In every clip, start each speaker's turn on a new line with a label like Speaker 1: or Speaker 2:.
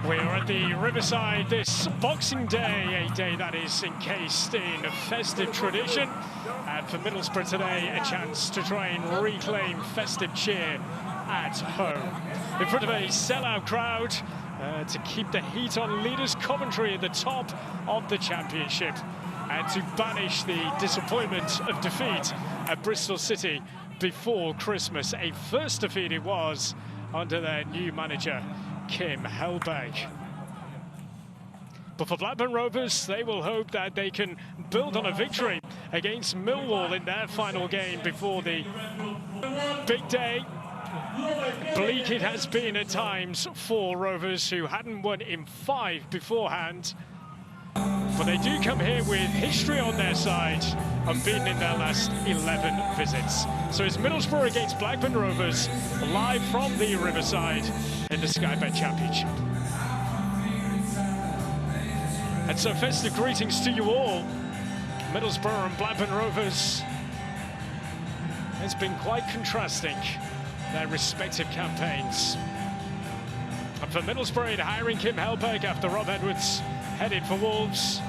Speaker 1: We are at the Riverside this Boxing Day, a day that is encased in festive tradition. And for Middlesbrough today, a chance to try and reclaim festive cheer at home. In front of a sellout crowd to keep the heat on leaders Coventry at the top of the championship and to banish the disappointment of defeat at Bristol City before Christmas. A first defeat it was under their new manager, Kim Helberg. But for Blackburn Rovers, they will hope that they can build on a victory against Millwall in their final game before the big day. Bleak it has been at times for Rovers, who hadn't won in 5 beforehand. But they do come here with history on their side, unbeaten in their last 11 visits. So it's Middlesbrough against Blackburn Rovers, live from the Riverside in the Sky Bet Championship. And so festive greetings to you all. Middlesbrough and Blackburn Rovers. It's been quite contrasting, their respective campaigns. And for Middlesbrough in hiring Kim Helberg after Rob Edwards headed for Wolves,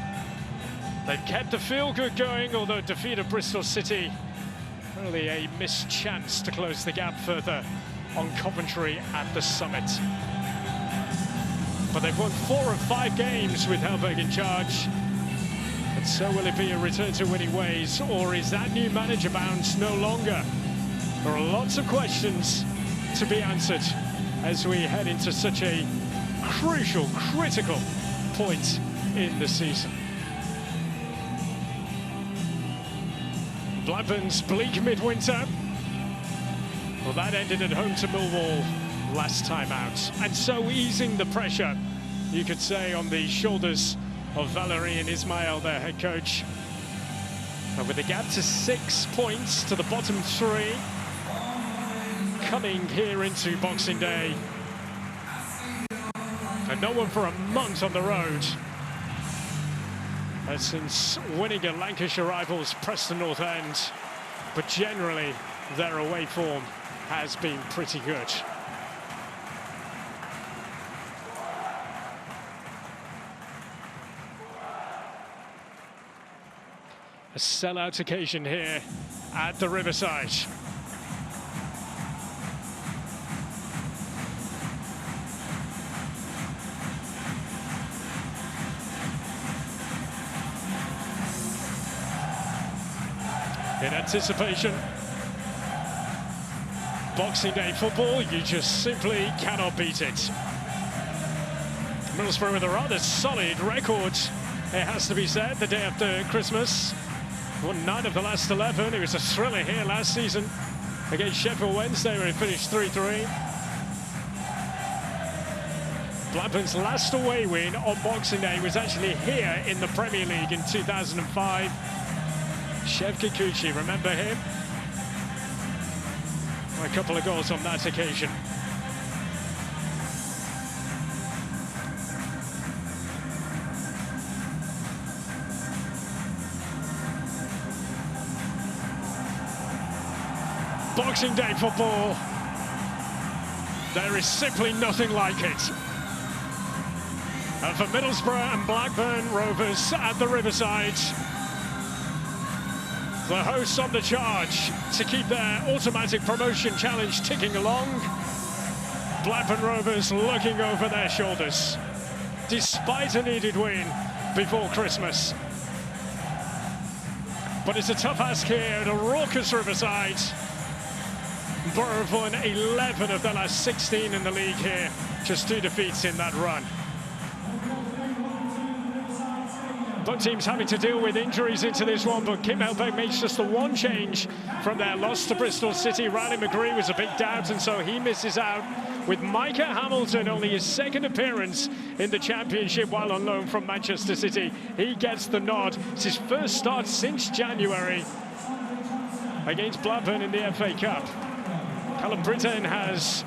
Speaker 1: they've kept the feel-good going, although defeat of Bristol City, really a missed chance to close the gap further on Coventry at the summit. But they've won 4 of 5 games with Helberg in charge. And so will it be a return to winning ways, or is that new manager bounce no longer? There are lots of questions to be answered as we head into such a crucial, critical point in the season. Blackburn's bleak midwinter, well, that ended at home to Millwall last time out, and so easing the pressure, you could say, on the shoulders of Valerie and Ismail, their head coach. And with a gap to 6 points to the bottom 3, coming here into Boxing Day, and no one for a month on the road. Since winning at Lancashire rivals Preston North End, but generally their away form has been pretty good. A sellout occasion here at the Riverside. In anticipation, Boxing Day football, you just simply cannot beat it. Middlesbrough with a rather solid record, it has to be said, the day after Christmas. Won 9 of the last 11. It was a thriller here last season against Sheffield Wednesday, where it finished 3-3. Blackburn's last away win on Boxing Day was actually here in the Premier League in 2005. Shev Kikuchi, remember him? A couple of goals on that occasion. Boxing Day football, there is simply nothing like it. And for Middlesbrough and Blackburn Rovers at the Riverside, the hosts on the charge to keep their automatic promotion challenge ticking along. Blackburn Rovers looking over their shoulders, despite a needed win before Christmas. But it's a tough ask here at a raucous Riverside. Borough have won 11 of their last 16 in the league here, just 2 defeats in that run. Both teams having to deal with injuries into this one, but Kim Helberg makes just the one change from their loss to Bristol City. Riley McGree was a big doubt, and so he misses out, with Micah Hamilton only his 2nd appearance in the Championship while on loan from Manchester City. He gets the nod. It's his first start since January against Blackburn in the FA Cup. Callum Brittain has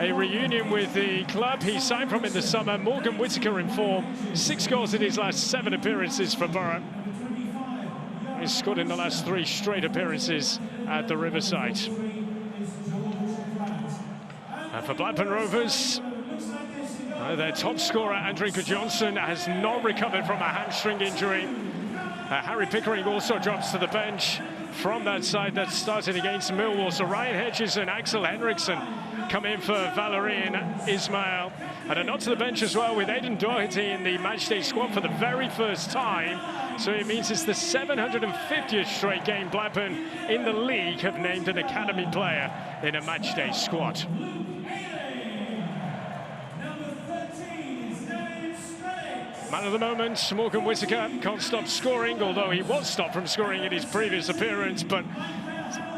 Speaker 1: a reunion with the club he signed from in the summer. Morgan Whittaker in form, 6 goals in his last 7 appearances for Borough. He's scored in the last 3 straight appearances at the Riverside. And for Blackburn Rovers, Their top scorer, Andrew Johnson, has not recovered from a hamstring injury. Harry Pickering also drops to the bench from that side that started against Millwall. So Ryan Hedges and Axel Henriksen come in for Valérien Ismail. And a nod to the bench as well with Aidan Doherty in the matchday squad for the very first time. So it means it's the 750th straight game Blackburn in the league have named an academy player in a matchday squad. Man of the moment, Morgan Whittaker can't stop scoring, although he was stopped from scoring in his previous appearance, but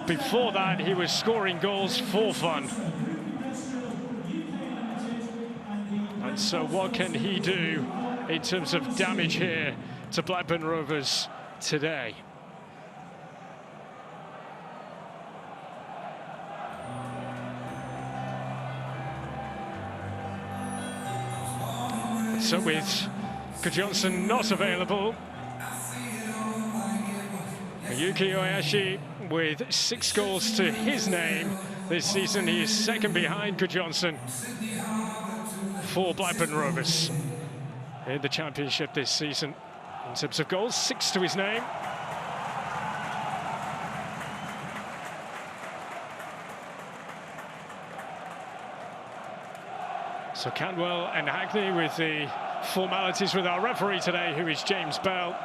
Speaker 1: before that he was scoring goals for fun. And so what can he do in terms of damage here to Blackburn Rovers today? So with Johnson not available, Yuki Oyashi with 6 goals to his name this season. He is second behind Johnson for Blackburn Rovers in the Championship this season. In terms of goals, 6 to his name. So Cantwell and Hackney with the formalities with our referee today, who is James Bell.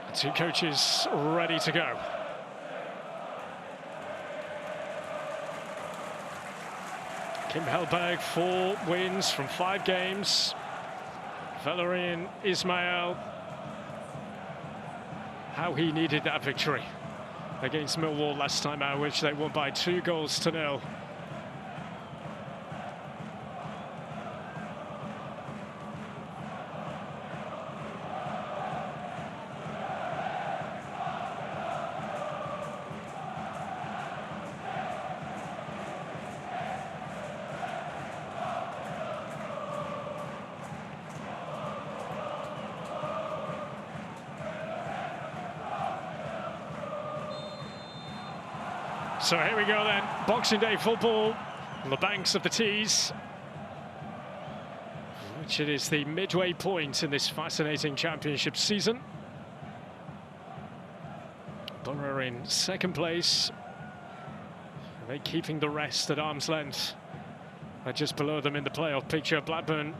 Speaker 1: The 2 coaches ready to go. Kim Hellberg, 4 wins from 5 games. Valérien Ismail, how he needed that victory against Millwall last time out, which they won by 2-0. So here we go then, Boxing Day football on the banks of the Tees, which it is the midway point in this fascinating Championship season. Borough in second place, they keeping the rest at arm's length. Just below them in the playoff picture, Blackburn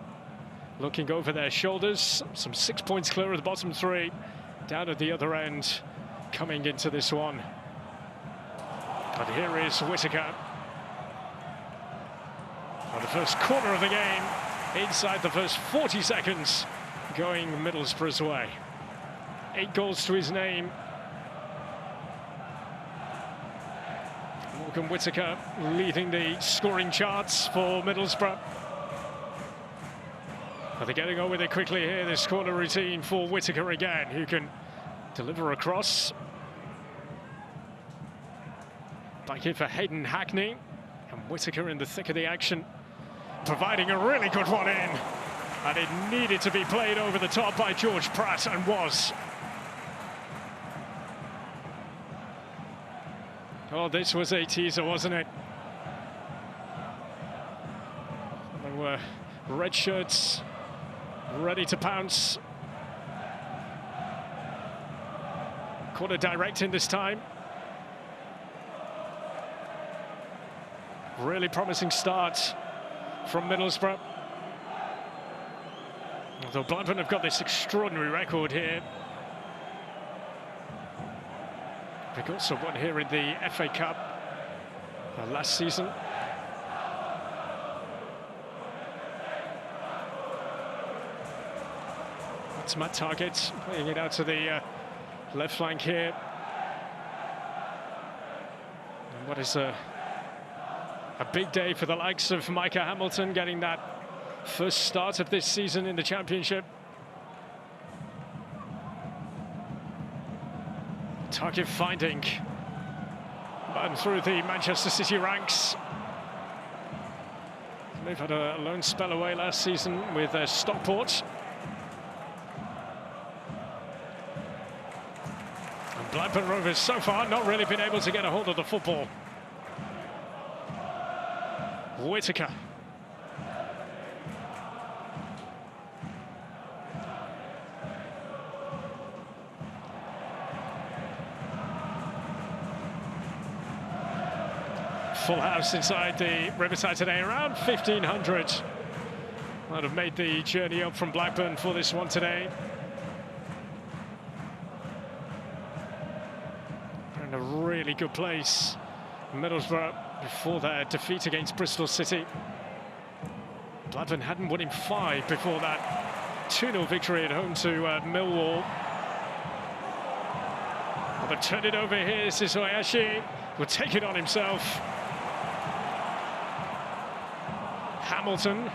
Speaker 1: looking over their shoulders, some 6 points clear of the bottom 3, down at the other end, coming into this one. But here is Whittaker on the first corner of the game, inside the first 40 seconds, going Middlesbrough's way. 8 goals to his name. Morgan Whittaker leading the scoring charts for Middlesbrough. But they're getting on with it quickly here, this corner routine for Whittaker again, who can deliver across. Back in for Hayden Hackney, and Whittaker in the thick of the action, providing a really good one in. And it needed to be played over the top by George Pratt, and was. Oh, this was a teaser, wasn't it? There were red shirts ready to pounce. Corner direct in this time. Really promising start from Middlesbrough. Although Blackburn have got this extraordinary record here. They also won here in the FA Cup last season. That's Matt Targett playing it out to the left flank here. And what is a big day for the likes of Micah Hamilton, getting that first start of this season in the Championship. Target finding and through the Manchester City ranks. They've had a loan spell away last season with Stockport. And Blackburn Rovers so far not really been able to get a hold of the football. Whittaker. Full house inside the Riverside today, around 1,500. Might have made the journey up from Blackburn for this one today. They're in a really good place. Middlesbrough, before their defeat against Bristol City. Blackburn hadn't won in 5 before that 2-0 victory at home to Millwall. Well, they've turned it over here. This is Oyashi. Will take it on himself. Hamilton.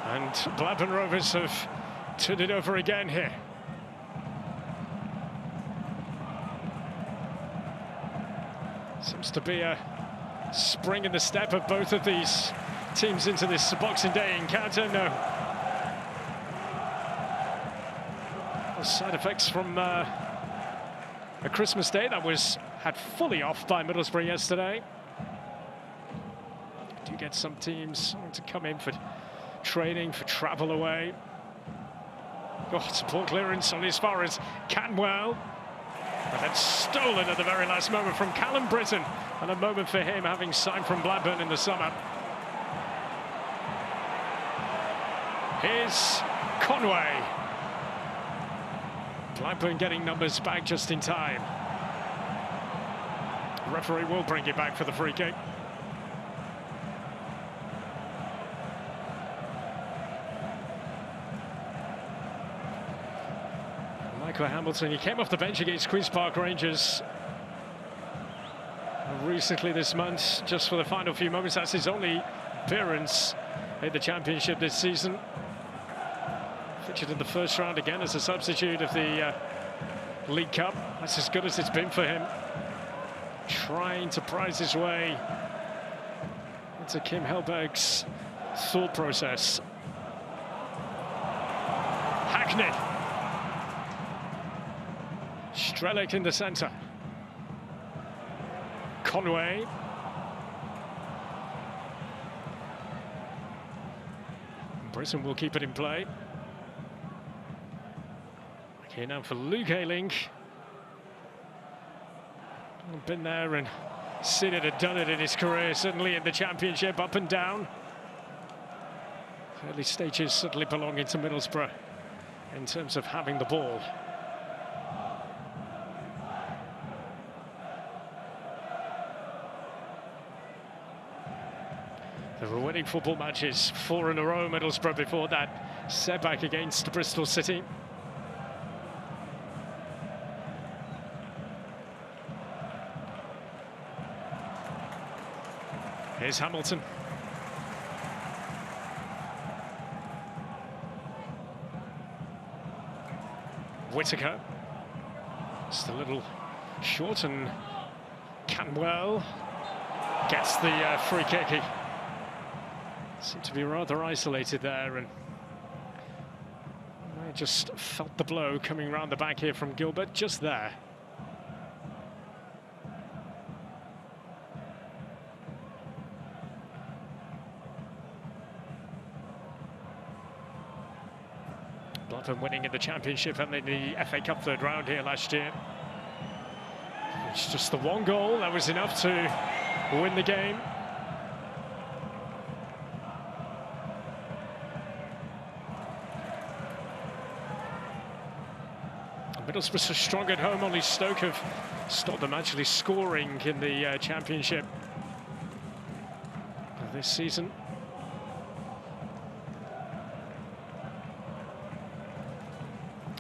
Speaker 1: And Blackburn Rovers have turned it over again here. Seems to be a spring in the step of both of these teams into this Boxing Day encounter. No side effects from a Christmas Day that was had fully off by Middlesbrough yesterday. Do get some teams to come in for training, for travel away. Oh, support clearance on as far as Canwell. And then stolen at the very last moment from Callum Britton. And a moment for him, having signed from Blackburn in the summer. Here's Conway. Blackburn getting numbers back just in time. The referee will bring it back for the free kick. Hamilton, he came off the bench against Queen's Park Rangers recently this month, just for the final few moments. That's his only appearance in the Championship this season. Featured in the first round again as a substitute of the League Cup. That's as good as it's been for him. Trying to prize his way into Kim Helberg's thought process. Hackney. Strelec in the centre. Conway. Brisson will keep it in play. Okay, now for Luke Ayling. Been there and seen it and done it in his career, certainly in the Championship, up and down. Early stages certainly belonging to Middlesbrough in terms of having the ball. They were winning football matches 4 in a row, Middlesbrough, before that setback against Bristol City. Here's Hamilton. Whittaker. Just a little short, and Canwell gets the free kick. He seemed to be rather isolated there, and I just felt the blow coming round the back here from Gilbert, just there. Blackburn winning in the Championship and in the FA Cup third round here last year. It's just the one goal that was enough to win the game. Middlesbrough so strong at home, only Stoke have stopped them actually scoring in the Championship this season.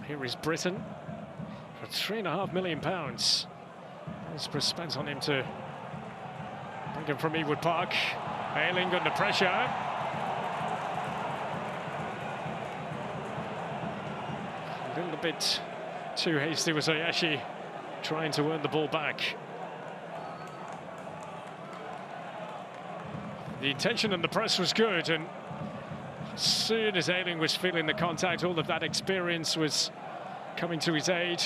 Speaker 1: Here is Britton for £3.5 million. Middlesbrough spent on him to bring him from Ewood Park. Ayling under pressure. A little bit too hasty was Oyashi trying to earn the ball back. The intention and the press was good, and as soon as Ayling was feeling the contact, all of that experience was coming to his aid.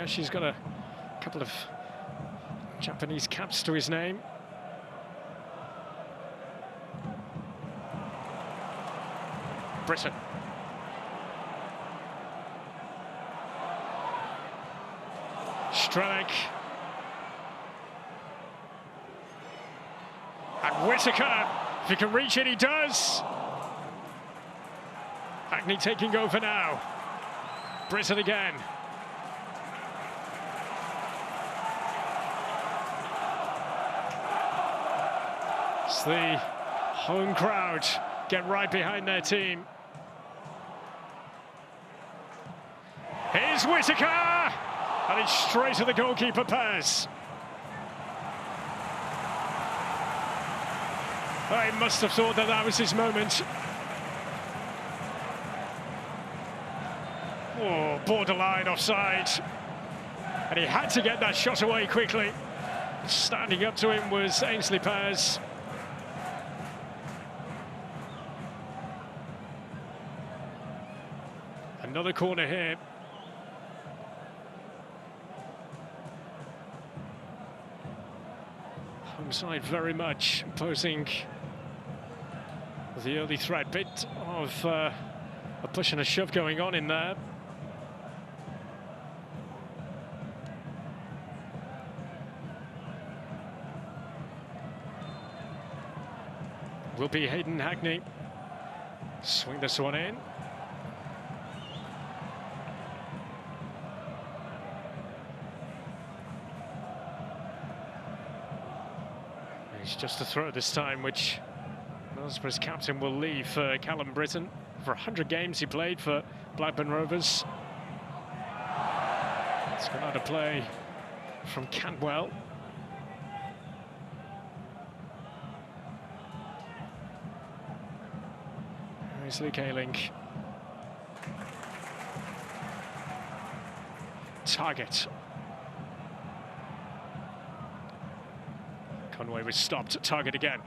Speaker 1: Kobayashi's got a couple of Japanese caps to his name. Britton. Strelec. And Whittaker, if he can reach it, he does. Hackney taking over now. Britton again. It's the home crowd get right behind their team. Here's Whittaker! And it's straight to the goalkeeper pass. Oh, he must have thought that that was his moment. Oh, borderline offside. And he had to get that shot away quickly. Standing up to him was Ainsley Pears. Another corner here. Home side very much imposing the early threat. Bit of a push and a shove going on in there. Will be Hayden Hackney. Swing this one in. It's just a throw this time, which Middlesbrough's captain will leave for Callum Britton. For 100 games he played for Blackburn Rovers. It's gone out of play from Cantwell. Here's Luke Ayling. Target. Conway was stopped at target again.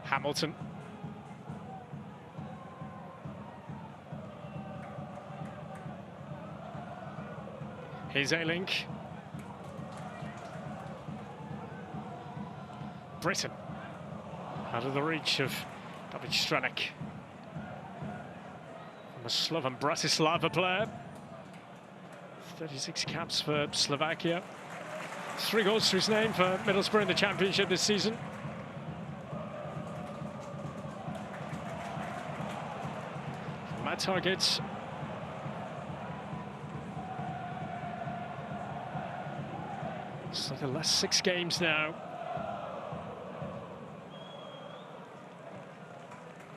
Speaker 1: Hamilton. Here's Ayling. Britton. Out of the reach of David Strelec. From a Slovan Bratislava player. 36 caps for Slovakia. 3 goals to his name for Middlesbrough in the Championship this season. Matt Target. So the last 6 games now.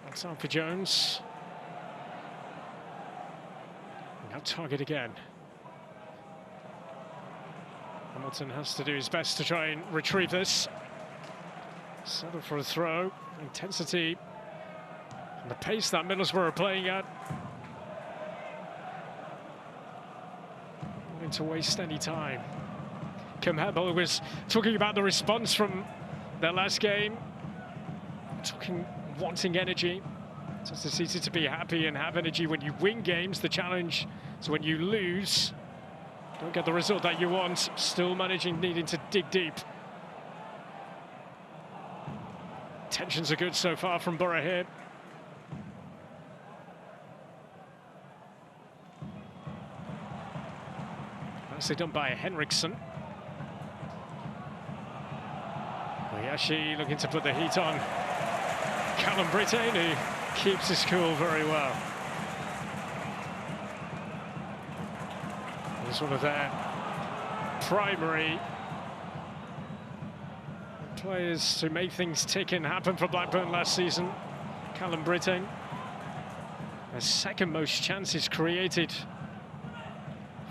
Speaker 1: That's on for Jones. Now Target again. Hamilton has to do his best to try and retrieve this. Settle for a throw. Intensity and the pace that Middlesbrough are playing at. Not going to waste any time. Kim Hebel was talking about the response from their last game. Wanting energy. It's easy to be happy and have energy when you win games. The challenge is when you lose. Don't get the result that you want, still needing to dig deep. Tensions are good so far from Borough here. Nicely done by Henriksen. Kobayashi looking to put the heat on Callum Britton, who keeps his cool very well. He's one of their primary players to make things tick and happen for Blackburn last season. Callum Britton, the second most chances created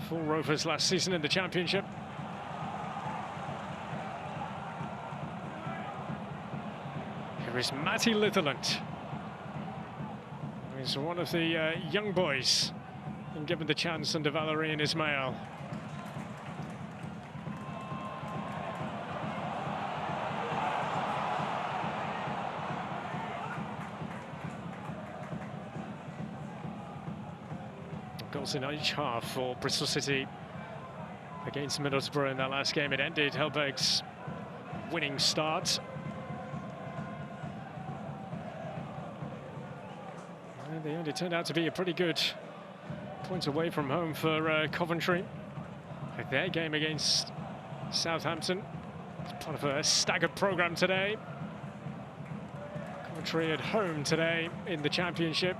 Speaker 1: for Rovers last season in the Championship. Here is Matty Litherland. He's one of the young boys and given the chance under Valérien Ismaël. shots in each half for Bristol City against Middlesbrough in that last game. It ended Hellberg's winning start. And they only turned out to be a pretty good point away from home for Coventry. With their game against Southampton, it's part of a staggered programme today. Coventry at home today in the Championship.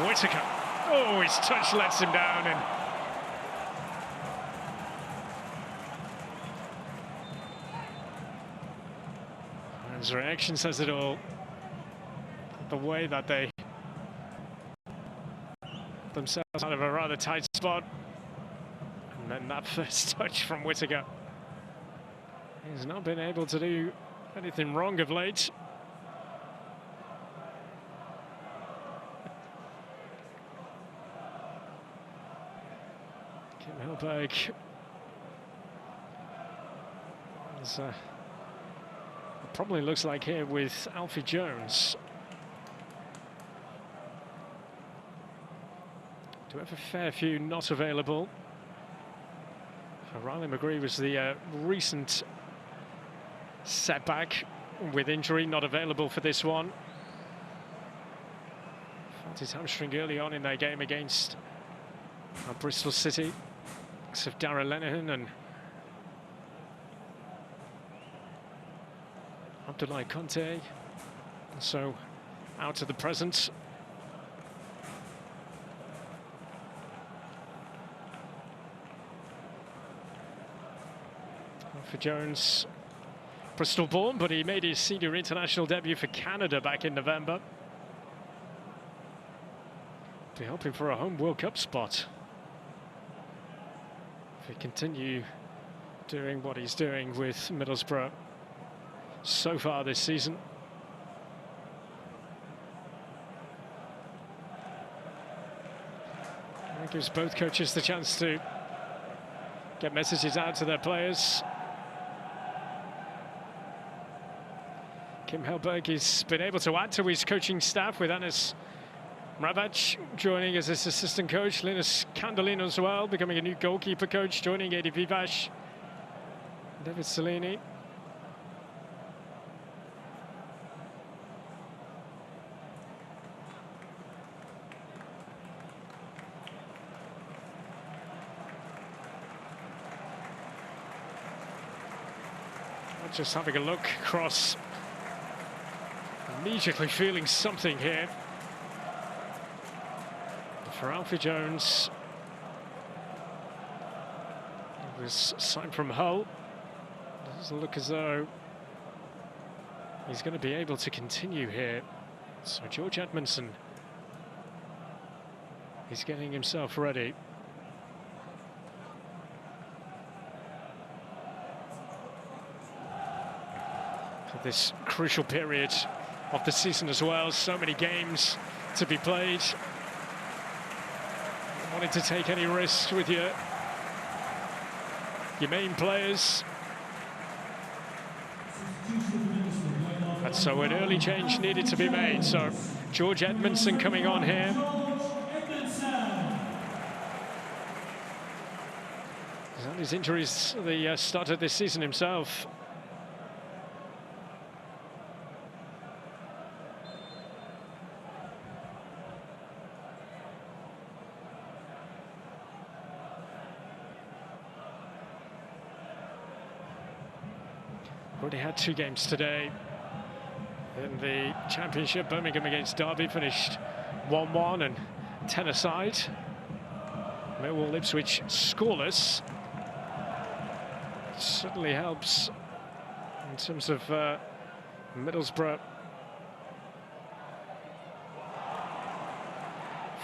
Speaker 1: Whittaker. Oh, his touch lets him down, and his reaction says it all. The way that they themselves out of a rather tight spot, and then that first touch from Whittaker. He's not been able to do anything wrong of late. Hellberg probably looks like here with Alfie Jones. Do have a fair few not available. Riley McGree was the recent setback with injury, not available for this one. Felt his hamstring early on in their game against Bristol City. Of Darragh Lenihan and Abdoulaye Conte, so out of the present. For Jones, Bristol born, but he made his senior international debut for Canada back in November. Be hoping for a home World Cup spot. If he continue doing what he's doing with Middlesbrough so far this season. It gives both coaches the chance to get messages out to their players. Kim Hellberg has been able to add to his coaching staff with Anas Mravac joining as his assistant coach, Linus Candolino as well, becoming a new goalkeeper coach, joining Edi Vivash, David Cellini. Just having a look across, immediately feeling something here. For Alfie Jones, it was signed from Hull. It doesn't look as though he's going to be able to continue here. So George Edmondson is getting himself ready. For this crucial period of the season as well, so many games to be played. Wanting to take any risks with your main players. And so an early change needed to be made. So George Edmondson coming on here. He's had his injuries at the start of this season himself. Already had 2 games today in the Championship. Birmingham against Derby finished 1-1 and 10 aside. Millwall Ipswich scoreless. Certainly helps in terms of Middlesbrough.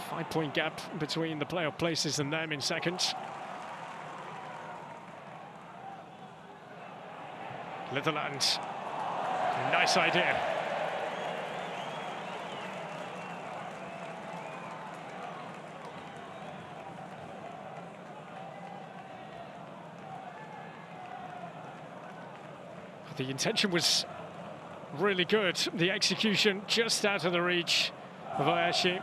Speaker 1: 5-point gap between the playoff places and them in second. Litherland, nice idea. The intention was really good. The execution just out of the reach of Oyashi.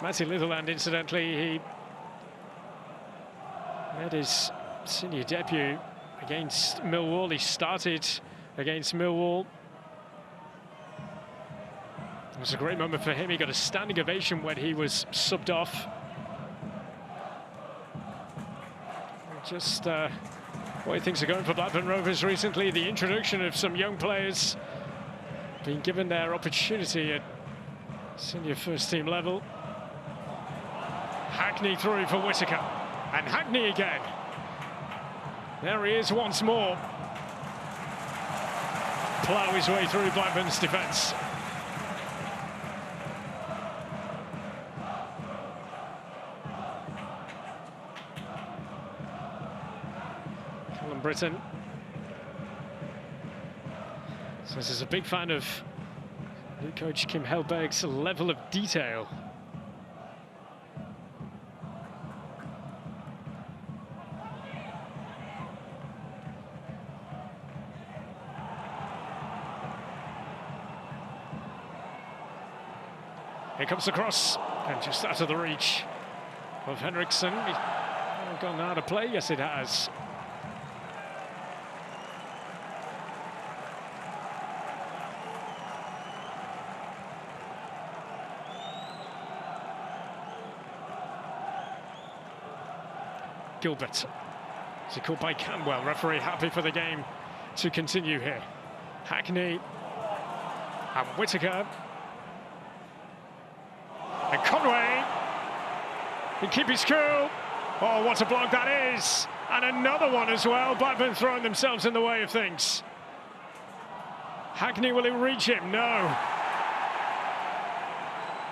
Speaker 1: Matty Litherland, incidentally, he made his senior debut against Millwall. He started against Millwall. It was a great moment for him. He got a standing ovation when he was subbed off. Just the way things are going for Blackburn Rovers recently, the introduction of some young players being given their opportunity at senior first team level. Hackney through for Whittaker, and Hackney again. There he is once more. Plough his way through Blackburn's defence. Callum Britton says he's a big fan of new coach Kim Helberg's level of detail. Here comes the cross, and just out of the reach of Henriksen. Gone out of play, yes it has. Gilbert, is he called by Canwell? Referee happy for the game to continue here. Hackney and Whittaker. And Conway can keep his cool. Oh, what a block that is. And another one as well. Blackburn throwing themselves in the way of things. Hackney, will it reach him? No.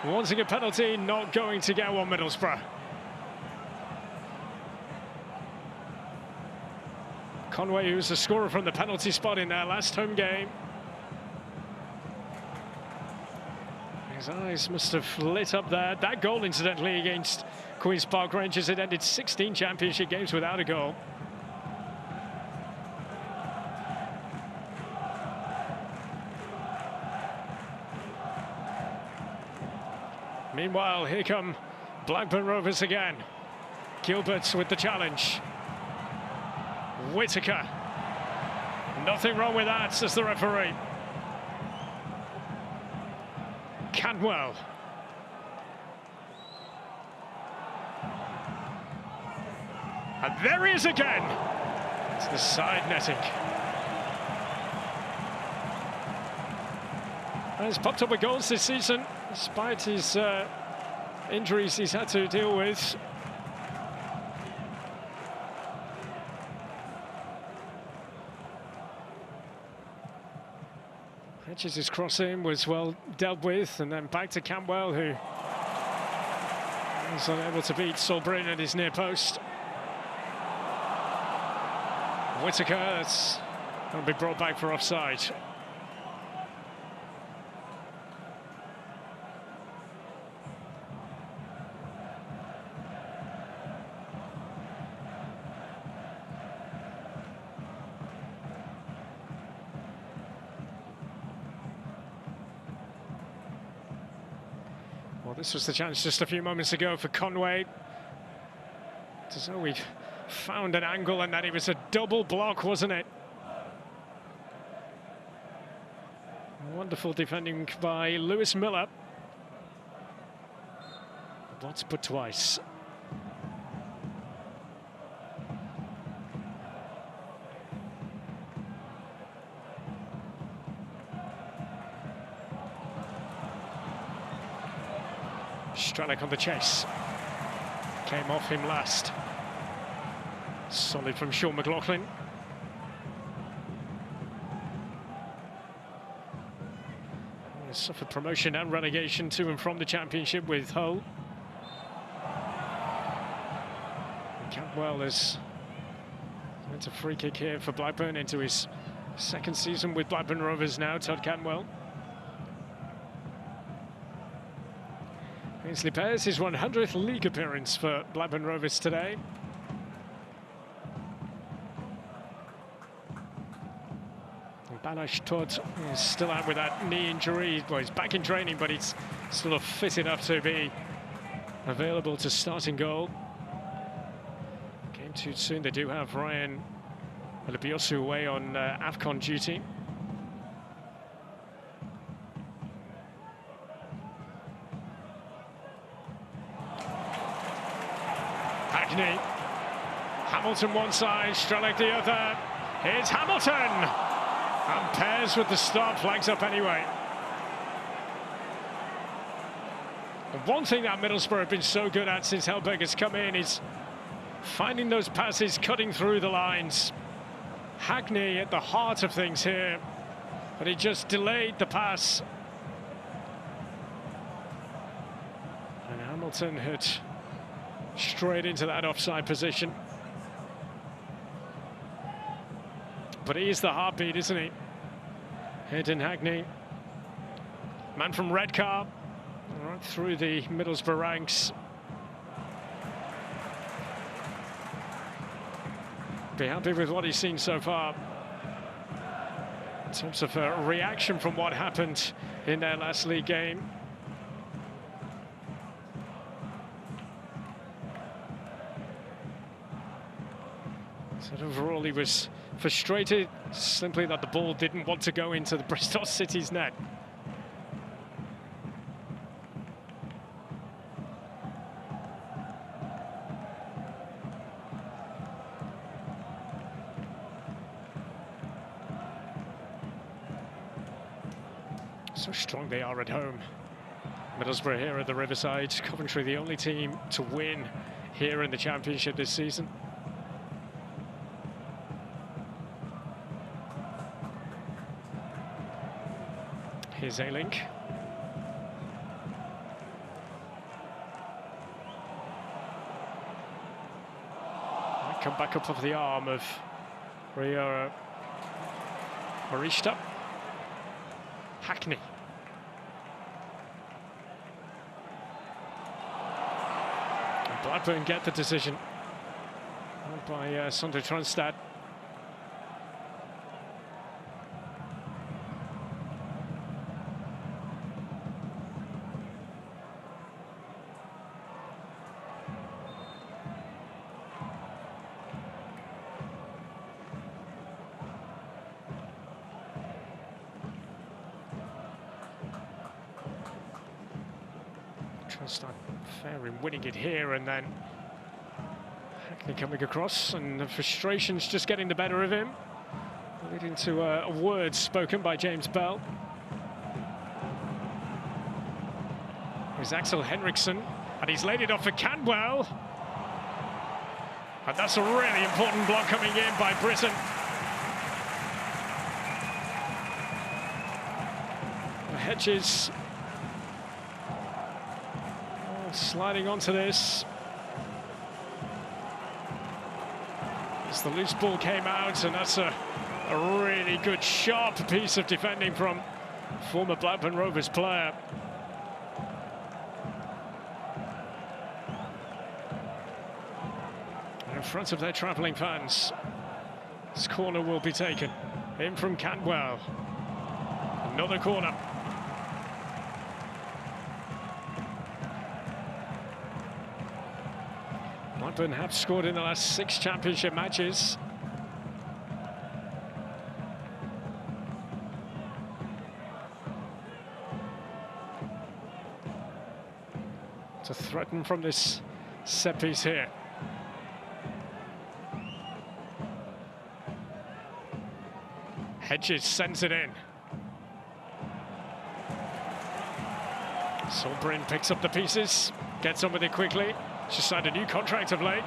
Speaker 1: Wanting a penalty, not going to get one, Middlesbrough. Conway, who's the scorer from the penalty spot in their last home game. His eyes must have lit up there. That goal, incidentally, against Queen's Park Rangers, it ended 16 championship games without a goal. Meanwhile, here come Blackburn Rovers again. Gilbert with the challenge. Whittaker. Nothing wrong with that, says the referee. Canwell. And there he is again. It's the side netting. And he's popped up with goals this season, despite his injuries he's had to deal with. Hedges' crossing was well dealt with, and then back to Campbell, who was unable to beat Solbrin at his near post. Whittaker, that's going to be brought back for offside. Well, this was the chance just a few moments ago for Conway. It's as though we'd found an angle and that it was a double block, wasn't it? Wonderful defending by Lewis Miller. Once but twice. Strelec on the chase. Came off him last. Solid from Sean McLaughlin. He suffered promotion and relegation to and from the Championship with Hull. And Campbell has went a free kick here for Blackburn into his second season with Blackburn Rovers now, Todd Cantwell. Ainsley Pears, his 100th league appearance for Blackburn Rovers today. Banash Todd is still out with that knee injury. Well, he's back in training, but he's sort of fit enough to be available to start in goal. Came too soon. They do have Ryan Alabiosu away on AFCON duty. Hackney. Hamilton one side, Strelec the other. Here's Hamilton! And Pears with the stop, flags up anyway. And one thing that Middlesbrough have been so good at since Helberg has come in is finding those passes, cutting through the lines. Hackney at the heart of things here, but he just delayed the pass. And Hamilton had straight into that offside position. But he is the heartbeat, isn't he? Hayden Hackney, man from Redcar, right through the Middlesbrough ranks. Be happy with what he's seen so far in terms of a reaction from what happened in their last league game. So overall, he was frustrated simply that the ball didn't want to go into the Bristol City's net. So strong they are at home. Middlesbrough here at the Riverside. Coventry the only team to win here in the Championship this season. Here's A-Link. Come back up off the arm of Rio Marista. Hackney. And Blackburn get the decision by Sondre Tronstad. Tronstad fair in winning it here, and then Hackney coming across, and the frustration's just getting the better of him, leading to a word spoken by James Bell. Here's Axel Henriksson, and he's laid it off for Cantwell. And that's a really important block coming in by Britton. Hedges sliding onto this. As the loose ball came out, and that's a really good, sharp piece of defending from former Blackburn Rovers player. And in front of their travelling fans, this corner will be taken. In from Cantwell. Another corner. Blackburn have scored in the last 6 Championship matches. To threaten from this set piece here. Hedges sends it in. Solbrin picks up the pieces, gets on with it quickly. Just signed a new contract of late.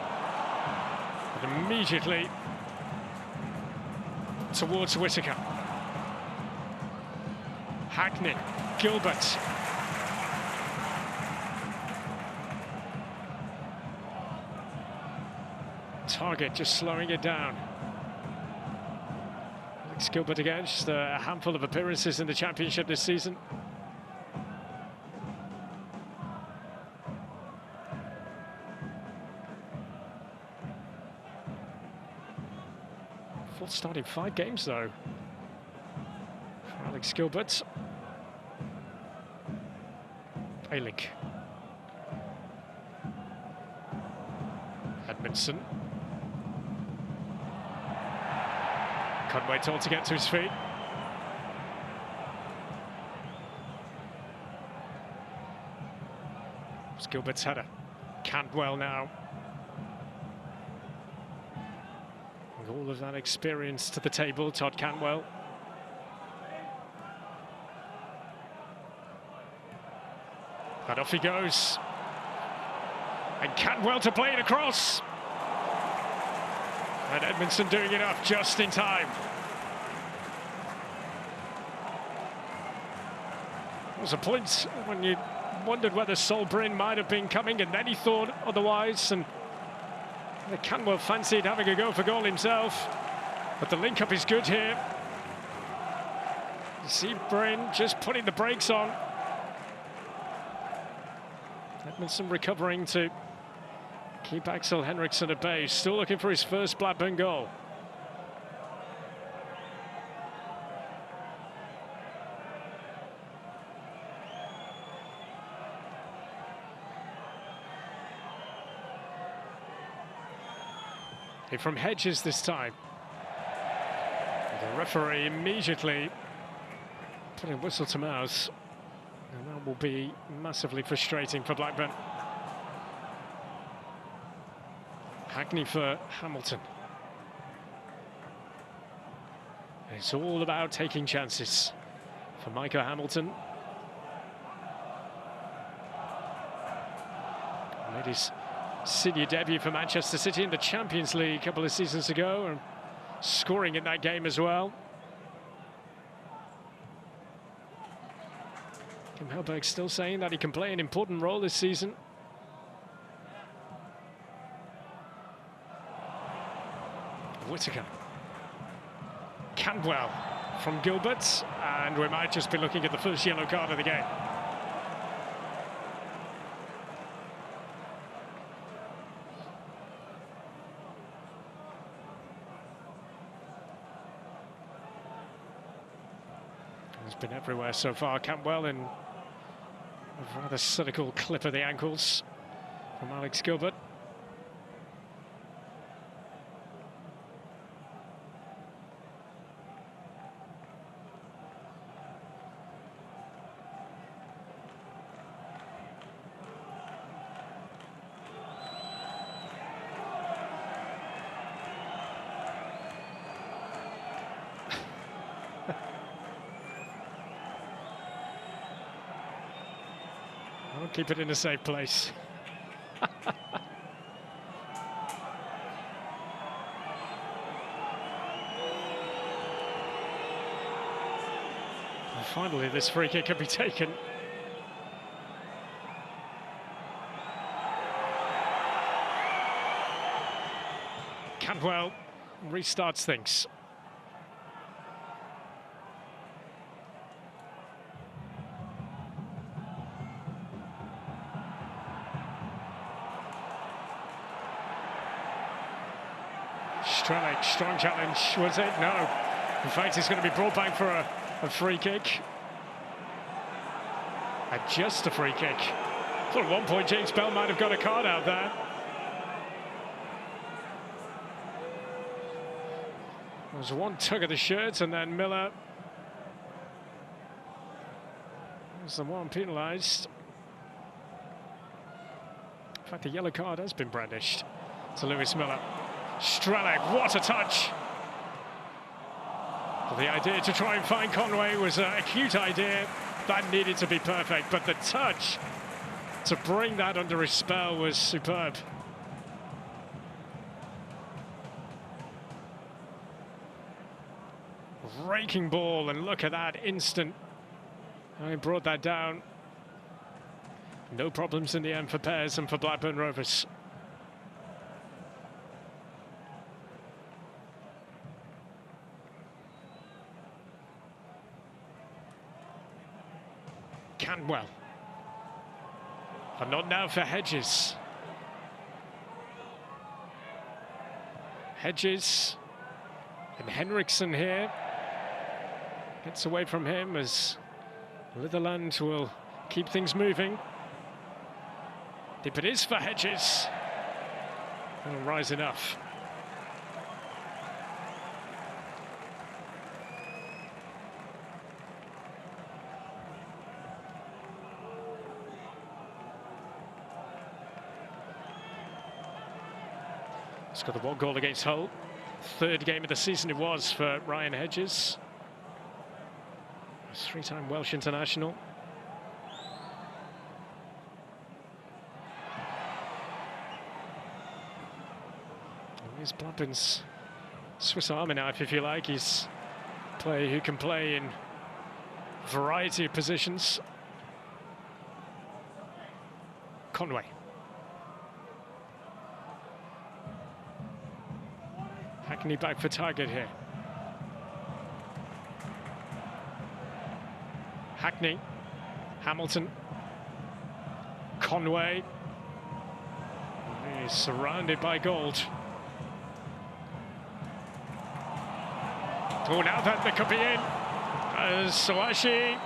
Speaker 1: And immediately towards Whittaker. Hackney, Gilbert. Target just slowing it down. Alex Gilbert again, just a handful of appearances in the Championship this season. Started 5 games though for Alex Gilbert. A-Link. Edmondson. Conway told to get to his feet. It's Gilbert's header. Cantwell now. With all of that experience to the table, Todd Cantwell. And off he goes. And Cantwell to play it across. And Edmondson doing enough just in time. There was a point when you wondered whether Sol Bryn might have been coming, and then he thought otherwise. And Cantwell fancied having a go for goal himself. But the link-up is good here. You see Bryn just putting the brakes on. Edmondson recovering to keep Axel Henriksen at bay. Still looking for his first Blackburn goal. From Hedges this time. The referee immediately putting whistle to mouth. And that will be massively frustrating for Blackburn. Hackney for Hamilton. And it's all about taking chances for Micah Hamilton. Made his senior debut for Manchester City in the Champions League a couple of seasons ago, and scoring in that game as well. Kim Helberg still saying that he can play an important role this season. Whittaker. Cantwell from Gilbert, and we might just be looking at the first yellow card of the game. He's been everywhere so far, Cantwell, in a rather cynical clip of the ankles from Alex Gilbert. I'll keep it in a safe place. And finally, this free kick can be taken. Cantwell restarts things. Strellick, strong challenge, was it? No. In fact, it's going to be brought back for a free kick. And just a free kick. I thought at one point James Bell might have got a card out there. There was one tug of the shirt, and then Miller was the one penalised. In fact, the yellow card has been brandished to Lewis Miller. Strellick, what a touch! Well, the idea to try and find Conway was a cute idea. That needed to be perfect, but the touch to bring that under his spell was superb. Raking ball, and look at that instant. I brought that down. No problems in the end for Pears and for Blackburn Rovers. Cantwell. And not now for Hedges. And Henriksen here gets away from him as Litherland will keep things moving. Deep it is for Hedges. That'll rise enough. He's got the one goal against Hull. Third game of the season it was for Ryan Hedges. Three-time Welsh international. He's Blackburn's Swiss Army knife, if you like. He's a player who can play in a variety of positions. Conway. Hackney back for target here. Hackney, Hamilton, Conway. He's surrounded by gold. Oh, now that could be in. As Sawashi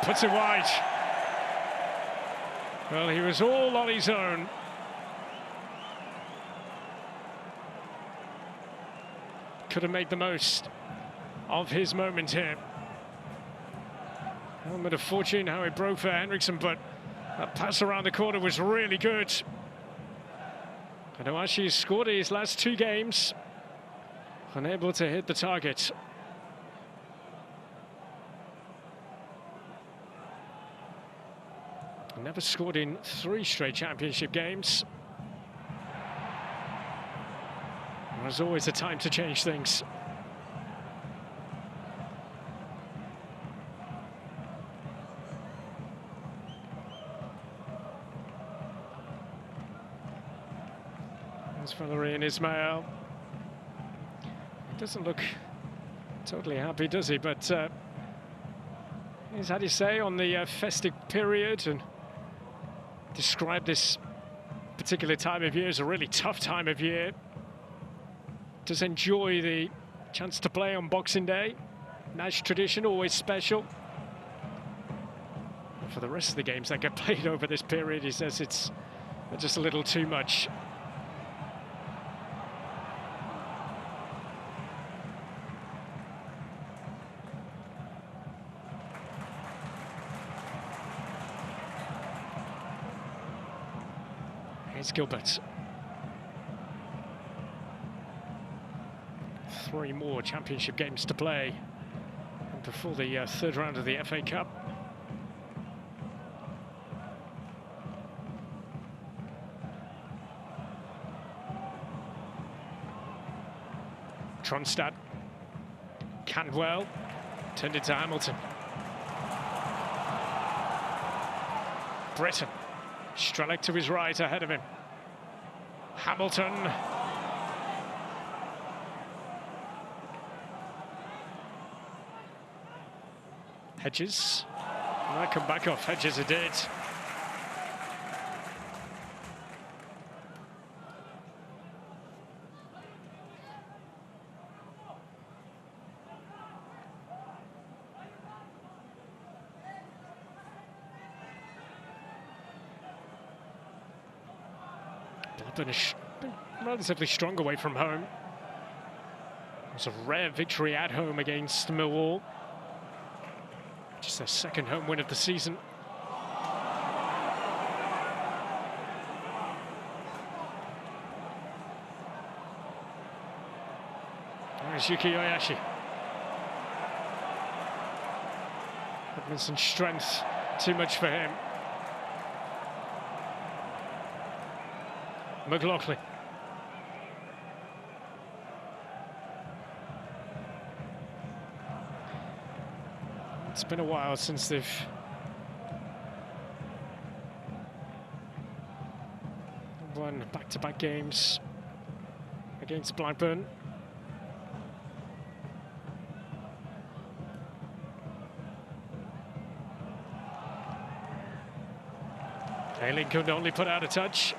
Speaker 1: puts it wide. Well, he was all on his own. Could have made the most of his moment here. Helmet of fortune, how it broke for Henriksen, but that pass around the corner was really good. And Owashi scored his last 2 games. Unable to hit the target. Never scored in 3 straight championship games. There's always a time to change things. There's Valerie and Ismail. Doesn't look totally happy, does he? But he's had his say on the festive period and described this particular time of year as a really tough time of year. Does enjoy the chance to play on Boxing Day. Nash tradition, always special. And for the rest of the games that get played over this period, he says it's just a little too much. Here's Gilbert. 3 more championship games to play before the 3rd round of the FA Cup. Tronstad. Cantwell. Turned into Hamilton. Britton. Strelec to his right, ahead of him. Hamilton. Hedges. Might come back off. Hedges it did. Blackburn has been relatively strong away from home. It was a rare victory at home against Millwall. Just their 2nd home win of the season. There's Yuki Oyashi. Edmondson strength, too much for him. McLaughlin. It's been a while since they've won back-to-back games against Blackburn. Ayling could only put out a touch.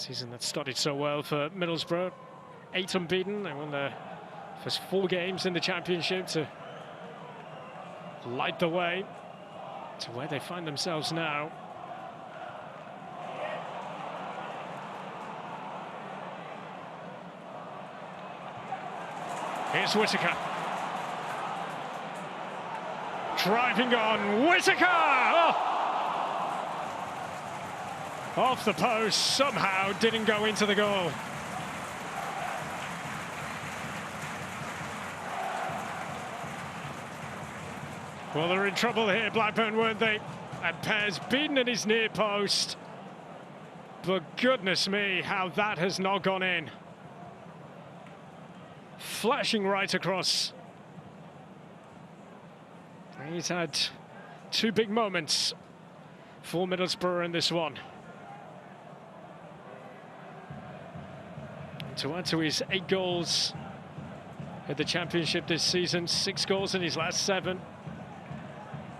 Speaker 1: Season that started so well for Middlesbrough. 8 unbeaten. They won their first 4 games in the Championship to light the way to where they find themselves now. Here's Whittaker. Driving on, Whittaker! Oh! Off the post, somehow didn't go into the goal. Well, they're in trouble here, Blackburn, weren't they? And Pear's beaten at his near post. But goodness me, how that has not gone in. Flashing right across. He's had 2 big moments for Middlesbrough in this one. And to add to his 8 goals at the Championship this season, 6 goals in his last 7.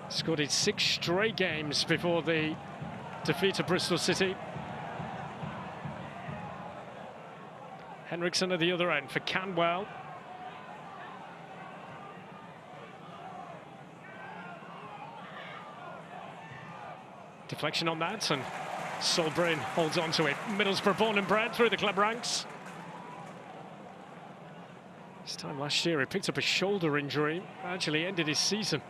Speaker 1: Scored in 6 straight games before the defeat of Bristol City. Henriksen at the other end for Canwell. Deflection on that, and Solbrin holds on to it. Middlesbrough born and bred through the club ranks. This time last year he picked up a shoulder injury, actually ended his season.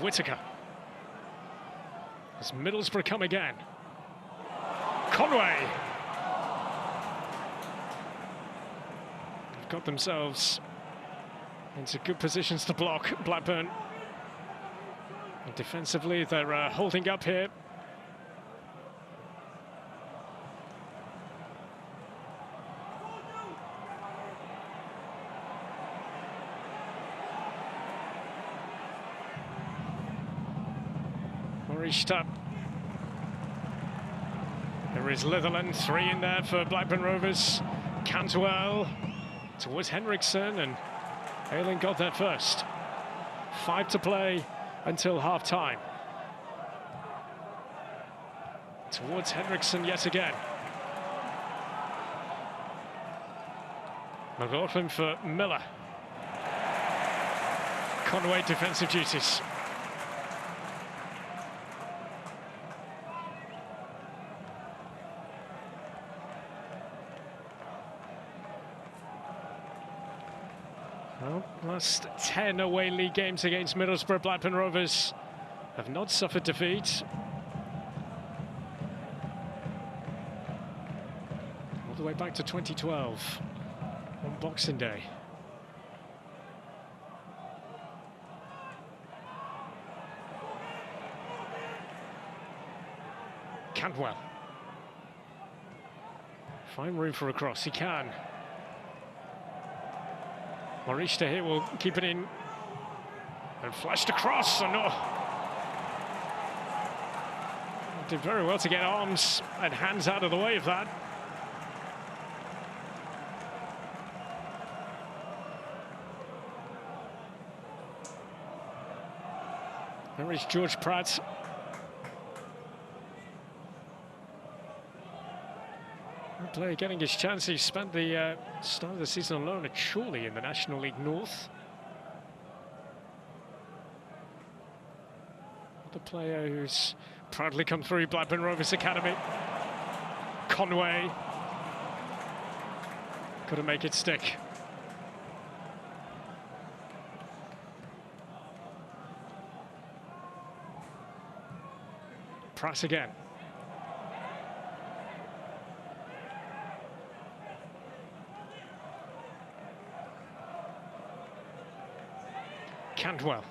Speaker 1: Whittaker. As Middlesbrough come again. Conway. They've got themselves into good positions to block Blackburn. And defensively, they're holding up here. Up. There is Litherland, 3 in there for Blackburn Rovers. Cantwell towards Henriksen, and Ayling got there first. 5 to play until half-time. Towards Henriksen yet again. McLaughlin for Miller. Conway defensive duties. Well, last 10 away league games against Middlesbrough, Blackburn Rovers have not suffered defeat. All the way back to 2012 on Boxing Day. Cantwell. Fine room for a cross, he can. Matchday here will keep it in. And flashed across, and no. Did very well to get arms and hands out of the way of that. There is George Pratt. Player getting his chance. He spent the start of the season alone at Chorley in the National League North. The player who's proudly come through Blackburn Rovers Academy. Conway. Couldn't make it stick. Pratt again. Cantwell.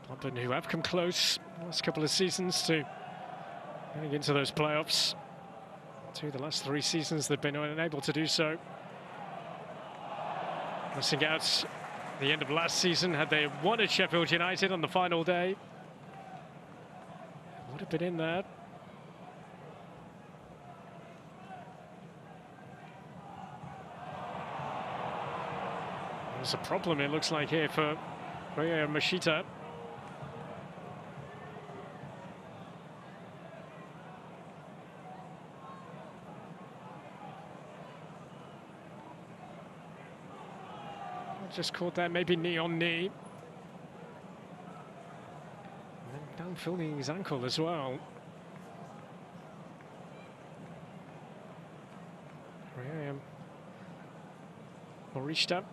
Speaker 1: Blackburn, who have come close the last couple of seasons to getting into those playoffs. 2 of the last 3 seasons they've been unable to do so. Missing out the end of last season. Had they won at Sheffield United on the final day, would have been in there. There's a problem, it looks like, here for Machita. Just caught that, maybe knee on knee. And then down feeling his ankle as well. Morishta.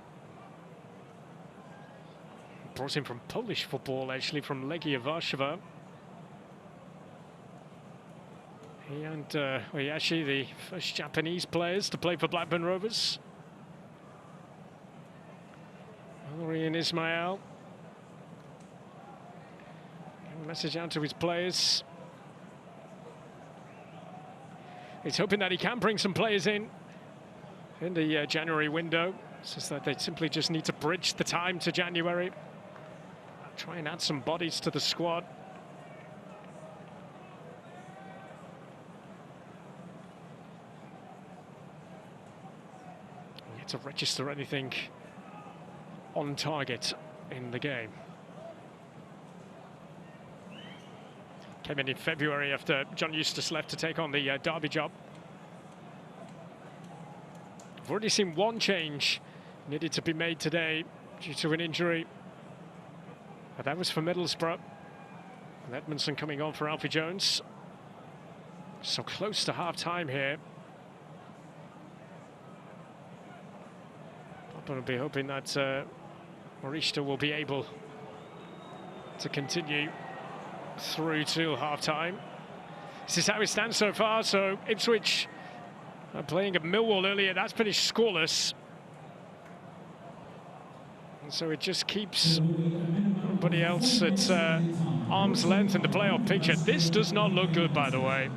Speaker 1: Brought in from Polish football, actually, from Legia Warszawa. He and Oyashi, the first Japanese players to play for Blackburn Rovers. Valerie and Ismail. Getting a message out to his players. He's hoping that he can bring some players in the January window. It's just that they simply just need to bridge the time to January. Try and add some bodies to the squad. Yet to register anything on target in the game. Came in February after John Eustace left to take on the Derby job. I've already seen one change needed to be made today due to an injury. But that was for Middlesbrough. And Edmondson coming on for Alfie Jones. So close to half-time here. But I'll be hoping that Morishta will be able to continue through till half-time. This is how it stands so far. So Ipswich playing at Millwall earlier. That's finished scoreless. And so it just keeps everybody else at arm's length in the playoff picture. This does not look good, by the way,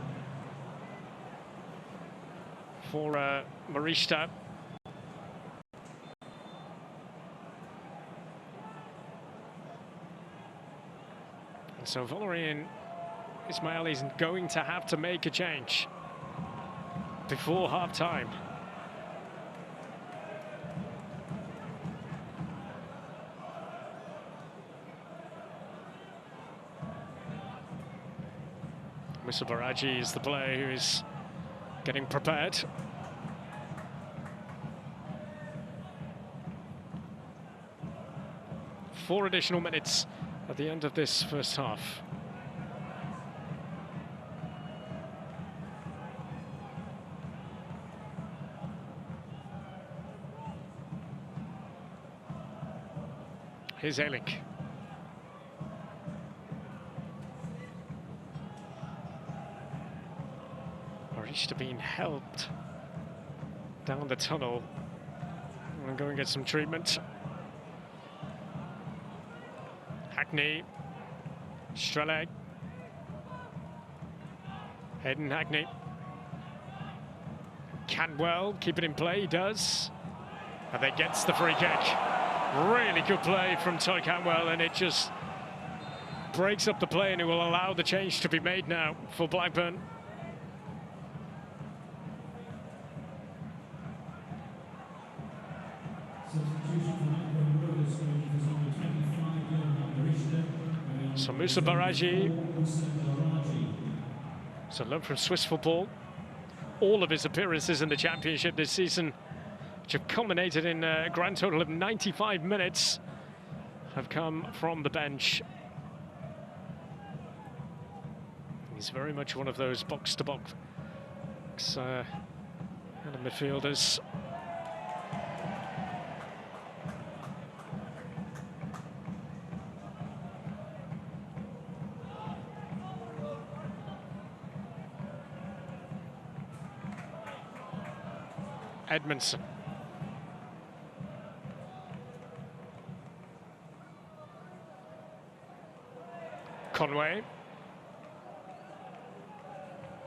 Speaker 1: for Morishta. And so Valerian Ismail is going to have to make a change before half-time. Mr. Baraji is the player who is getting prepared. Four additional minutes at the end of this first half. Here's Elik. Morishta being helped down the tunnel. I'm going to get some treatment. Hackney, Strelag, Hayden Hackney. Cantwell, keep it in play, he does. And then gets the free kick. Really good play from Toy Cantwell, and it just breaks up the play, and it will allow the change to be made now for Blackburn. So Musa Baraji, so loan from Swiss football. All of his appearances in the Championship this season, which have culminated in a grand total of 95 minutes, have come from the bench. He's very much one of those box-to-box kind of midfielders. Edmondson. Conway,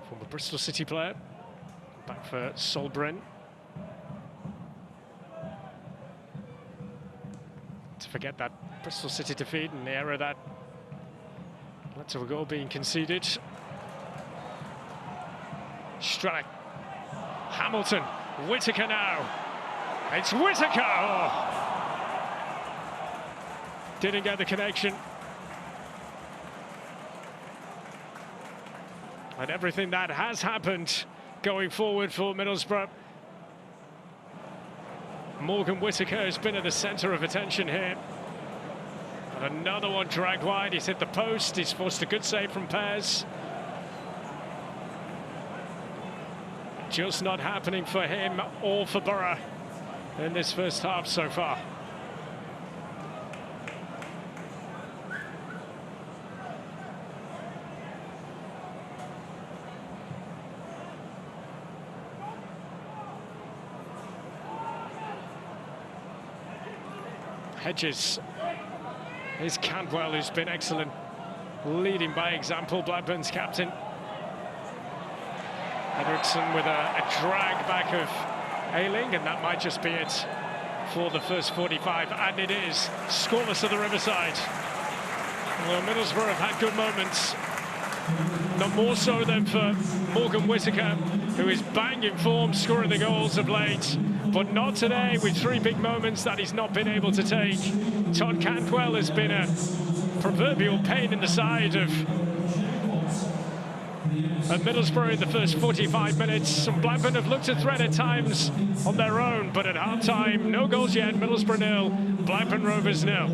Speaker 1: former Bristol City player, back for Solbren. To forget that Bristol City defeat and the error that led to a goal being conceded. Strelak, Hamilton, Whittaker now. It's Whittaker! Oh. Didn't get the connection. And everything that has happened going forward for Middlesbrough. Morgan Whittaker has been at the centre of attention here. And another one dragged wide. He's hit the post. He's forced a good save from Pears. Just not happening for him or for Borough in this first half so far. Hedges. Here's Cantwell, who's been excellent, leading by example, Blackburn's captain. Hendrickson with a drag back of Ayling, and that might just be it for the first 45, and it is. Scoreless at the Riverside. Well, Middlesbrough have had good moments. Not more so than for Morgan Whittaker, who is bang in form, scoring the goals of late. But not today, with 3 big moments that he's not been able to take. Todd Cantwell has been a proverbial pain in the side of Middlesbrough in the first 45 minutes. And Blackburn have looked to threat at times on their own, but at half-time, no goals yet. Middlesbrough 0, Blackburn Rovers 0.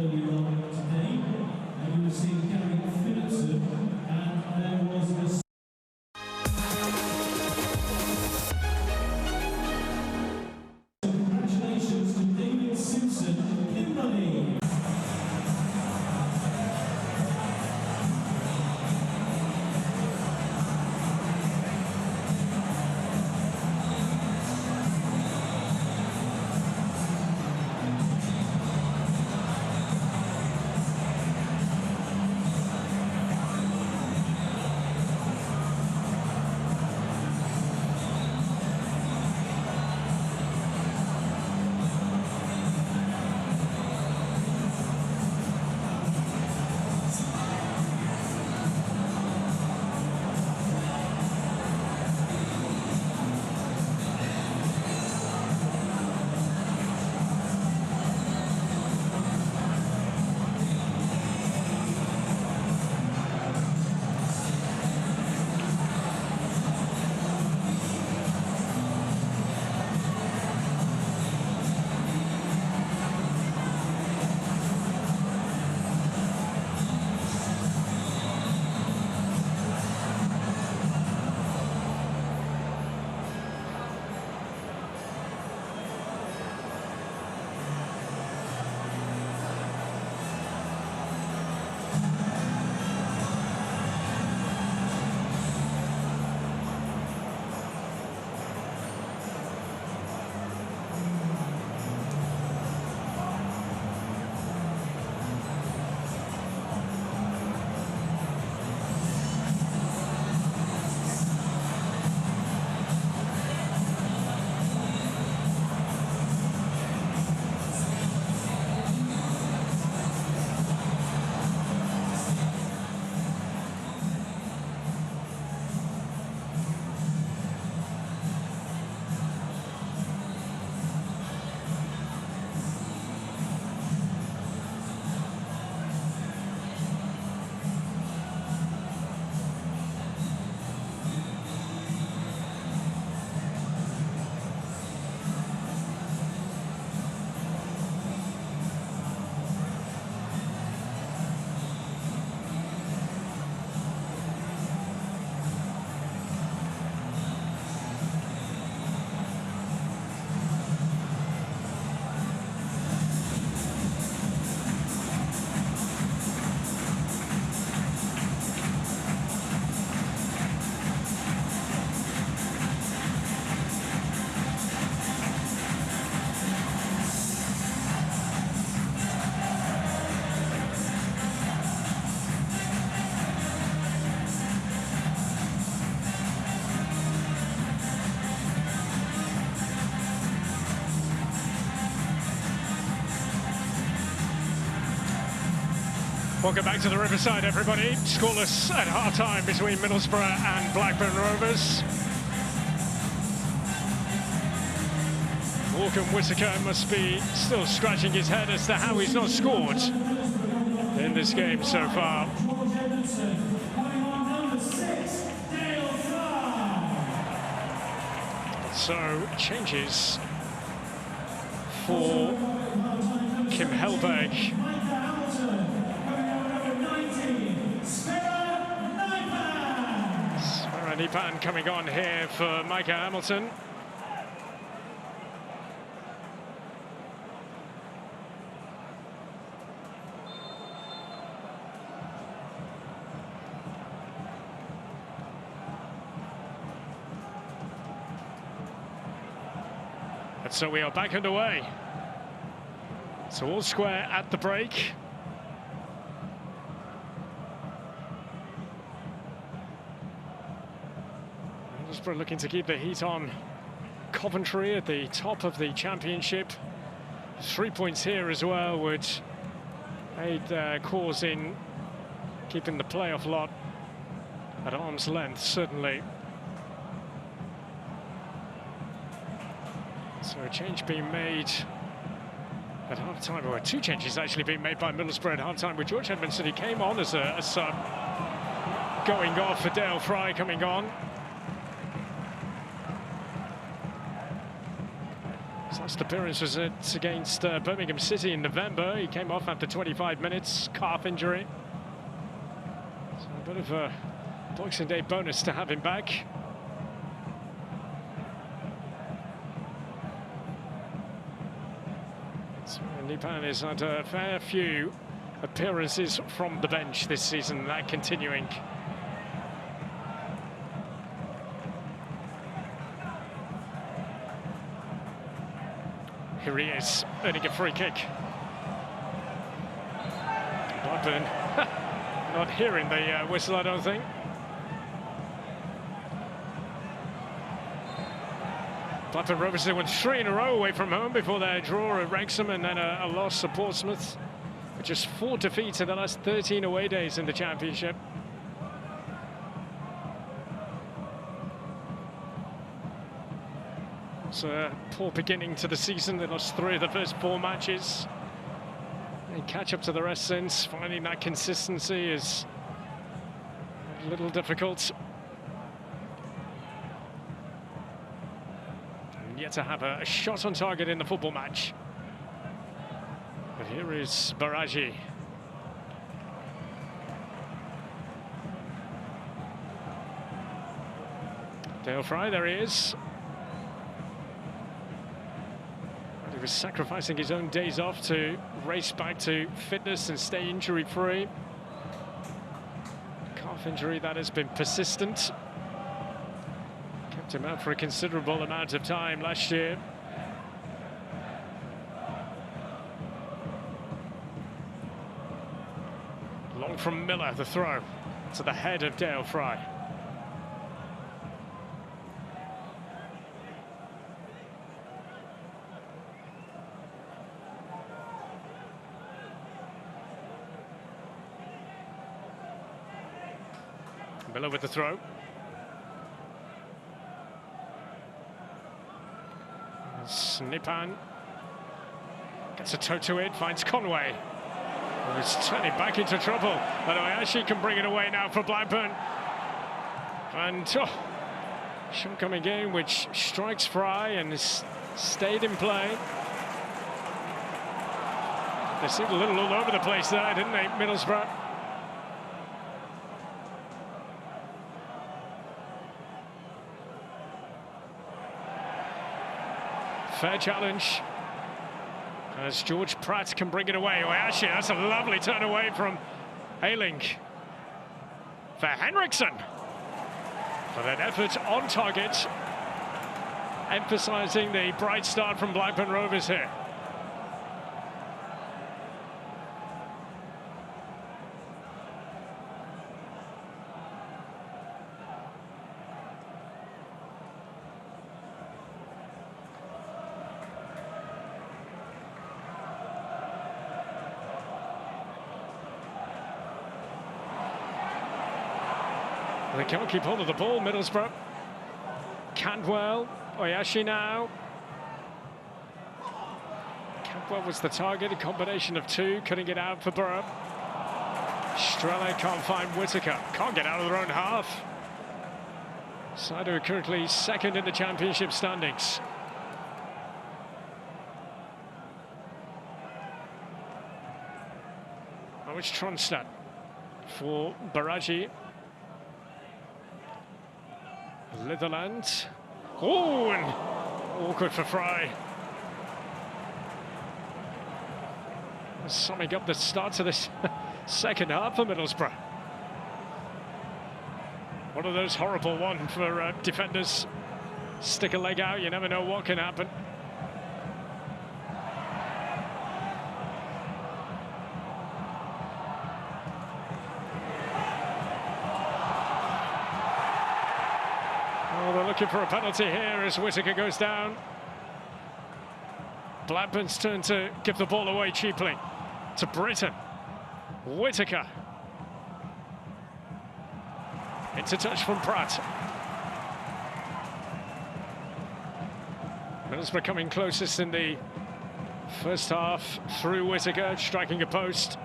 Speaker 1: Welcome back to the Riverside, everybody. Scoreless at half-time between Middlesbrough and Blackburn Rovers. Morgan Whittaker must be still scratching his head as to how he's not scored in this game so far. So changes for Kim Helberg. Nipan coming on here for Micah Hamilton. And so we are back underway. So all square at the break. Middlesbrough looking to keep the heat on Coventry at the top of the championship. 3 points here as well would aid their cause in keeping the playoff lot at arm's length, certainly. So a change being made at half-time, or two changes actually being made by Middlesbrough at half-time, with George Edmondson. He came on as a sub, going off for Dale Fry coming on. His last appearance was against Birmingham City in November. He came off after 25 minutes, calf injury. So a bit of a Boxing Day bonus to have him back. So Nipan has had a fair few appearances from the bench this season, that continuing. Here he is, earning a free kick. Blackburn not hearing the whistle, I don't think. Blackburn Rovers, they went 3 in a row away from home before their draw at Wrexham and then a loss at Portsmouth. With just 4 defeats in the last 13 away days in the Championship. It's a poor beginning to the season. They lost 3 of the first 4 matches. They catch up to the rest since. Finding that consistency is a little difficult. And yet to have a shot on target in the football match. But here is Baraji. Dale Fry, there he is. He was sacrificing his own days off to race back to fitness and stay injury-free. Calf injury that has been persistent. Kept him out for a considerable amount of time last year. Long from Miller, the throw to the head of Dale Fry. Miller with the throw. Nipan gets a toe to it, finds Conway. He's turning back into trouble. But Oyashi can bring it away now for Blackburn. And shot coming in, which strikes Fry and has stayed in play. They seemed a little all over the place there, didn't they, Middlesbrough? Fair challenge, as George Pratt can bring it away. Oyashi, that's a lovely turn away from Ayling. For Henriksen. But an effort on target, emphasising the bright start from Blackburn Rovers here. They can't keep hold of the ball, Middlesbrough. Cantwell, Oyashi now. Cantwell was the target, a combination of 2, cutting it out for Borough. Strela can't find Whittaker. Can't get out of their own half. Side who are currently second in the championship standings. Oh, it's Tronstad for Baraji. Litherland. Oh, and awkward for Fry. Summing up the start of this second half for Middlesbrough. One of those horrible ones for defenders. Stick a leg out, you never know what can happen. Oh, they're looking for a penalty here as Whittaker goes down. Blackburn's turn to give the ball away cheaply to Britton. Whittaker. Into touch from Pratt. Middlesbrough coming closest in the first half through Whittaker, striking a post.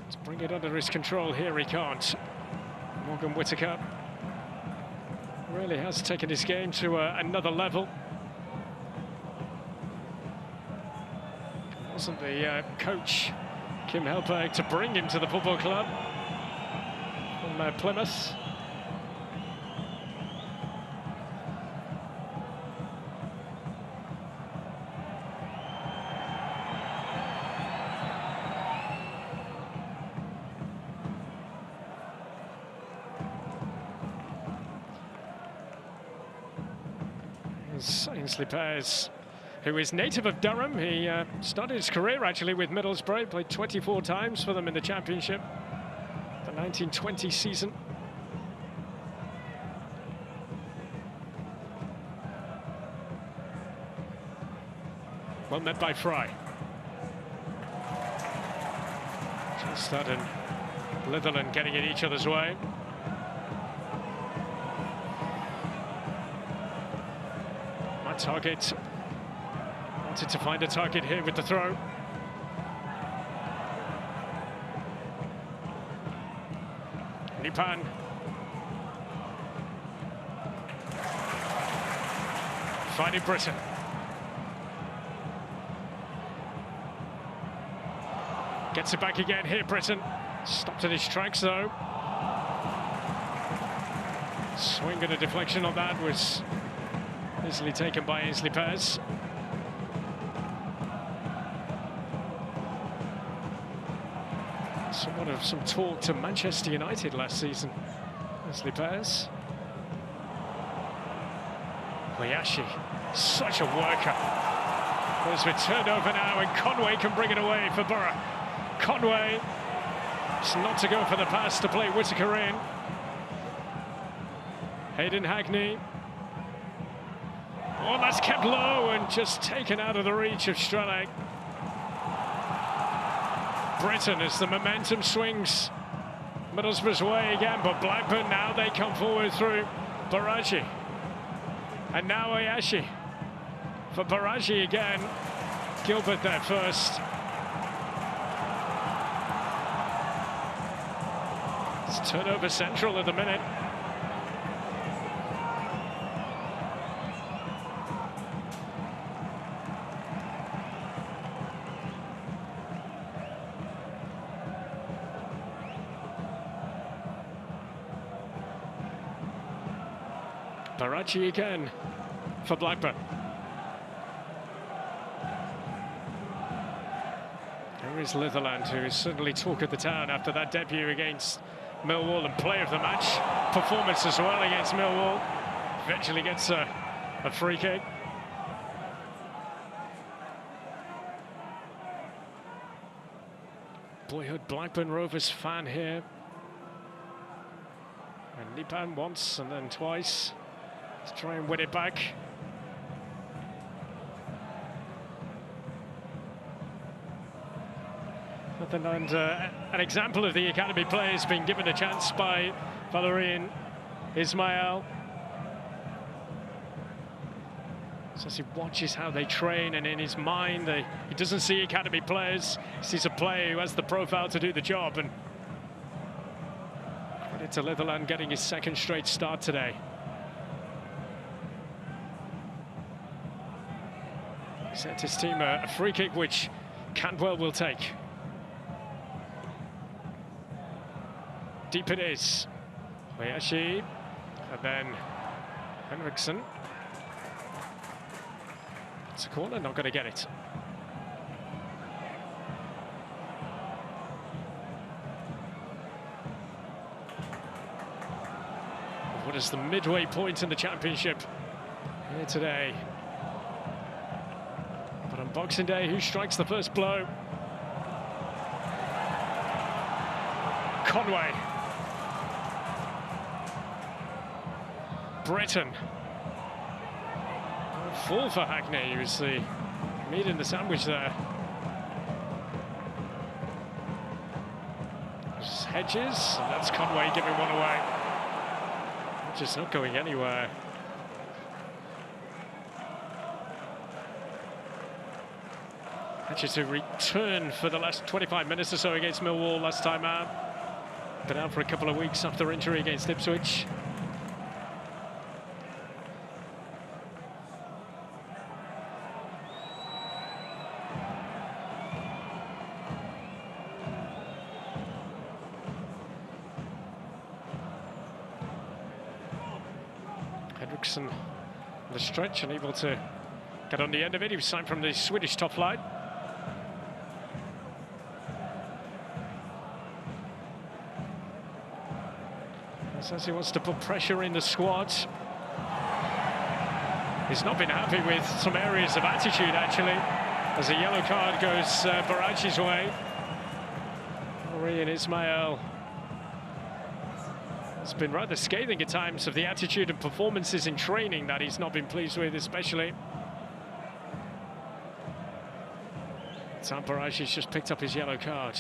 Speaker 1: Let's bring it under his control here, he can't. Morgan Whittaker really has taken his game to another level. It wasn't the coach, Kim Helberg, to bring him to the football club from Plymouth. Ainsley Pears, who is native of Durham. He started his career actually with Middlesbrough, played 24 times for them in the Championship, the 1920 season. Well met by Fry. Tronstad and Litherland getting in each other's way. Target wanted to find a target here with the throw. Nipan. Finding Britton. Gets it back again here, Britton. Stopped in his tracks though. Swing and a deflection on that was easily taken by Ainsley Pears. Somewhat of some talk to Manchester United last season. Ainsley Pears. Hayashi, such a worker. There's been turned over now, and Conway can bring it away for Borough. Conway, it's not to go for the pass to play Whittaker in. Hayden Hackney. Oh, that's kept low and just taken out of the reach of Strelak. Britton, as the momentum swings Middlesbrough's way again, but Blackburn now they come forward through Baraji. And now Hayashi for Baraji again. Gilbert there first. It's turnover central at the minute. Baraji again for Blackburn. There is Litherland, who is certainly talk of the town after that debut against Millwall and player of the match performance as well against Millwall. Eventually gets a free kick. Boyhood Blackburn Rovers fan here. And Nipan once and then twice. Let's try and win it back. And an example of the academy players being given a chance by Valerian Ismail. So as he watches how they train, and in his mind, he doesn't see academy players. He sees a player who has the profile to do the job. And credit to Litherland getting his second straight start today. He sent his team a free kick, which Cantwell will take. Deep it is. Oyashi, and then Henriksen. It's a corner, not going to get it. What is the midway point in the championship here today? But on Boxing Day, who strikes the first blow? Conway. Britton. Full for Hackney. He was the meat in the sandwich there. There's Hedges, and that's Conway giving one away. Just not going anywhere. Hedges to return for the last 25 minutes or so against Millwall last time out. Been out for a couple of weeks after injury against Ipswich. Henriksen on the stretch and able to get on the end of it. He was signed from the Swedish top flight. Says he wants to put pressure in the squad. He's not been happy with some areas of attitude, actually, as a yellow card goes Baraji's way. Orion Ismail has been rather scathing at times of the attitude and performances in training that he's not been pleased with, especially. Sam Baraji's just picked up his yellow card.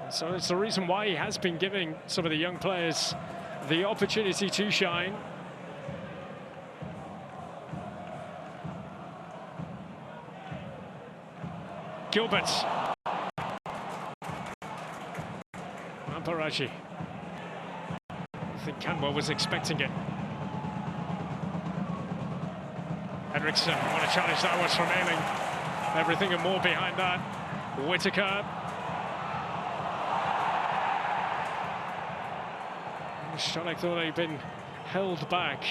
Speaker 1: So it's the reason why he has been giving some of the young players the opportunity to shine. Gilbert. Baraji. I think Cantwell was expecting it. Henriksen, what a challenge that was from Ayling. Everything and more behind that. Whittaker. Stronic thought he'd been held back.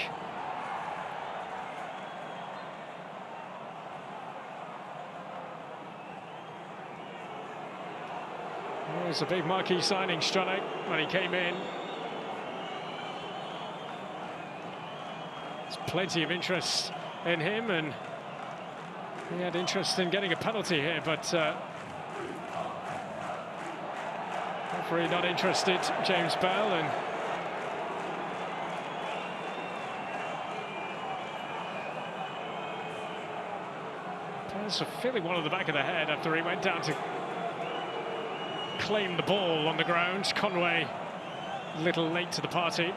Speaker 1: It was a big marquee signing, Stronic, when he came in. There's plenty of interest in him, and he had interest in getting a penalty here, but referee not interested, James Bell, and players are feeling one on the back of the head after he went down to claim the ball on the ground. Conway a little late to the party.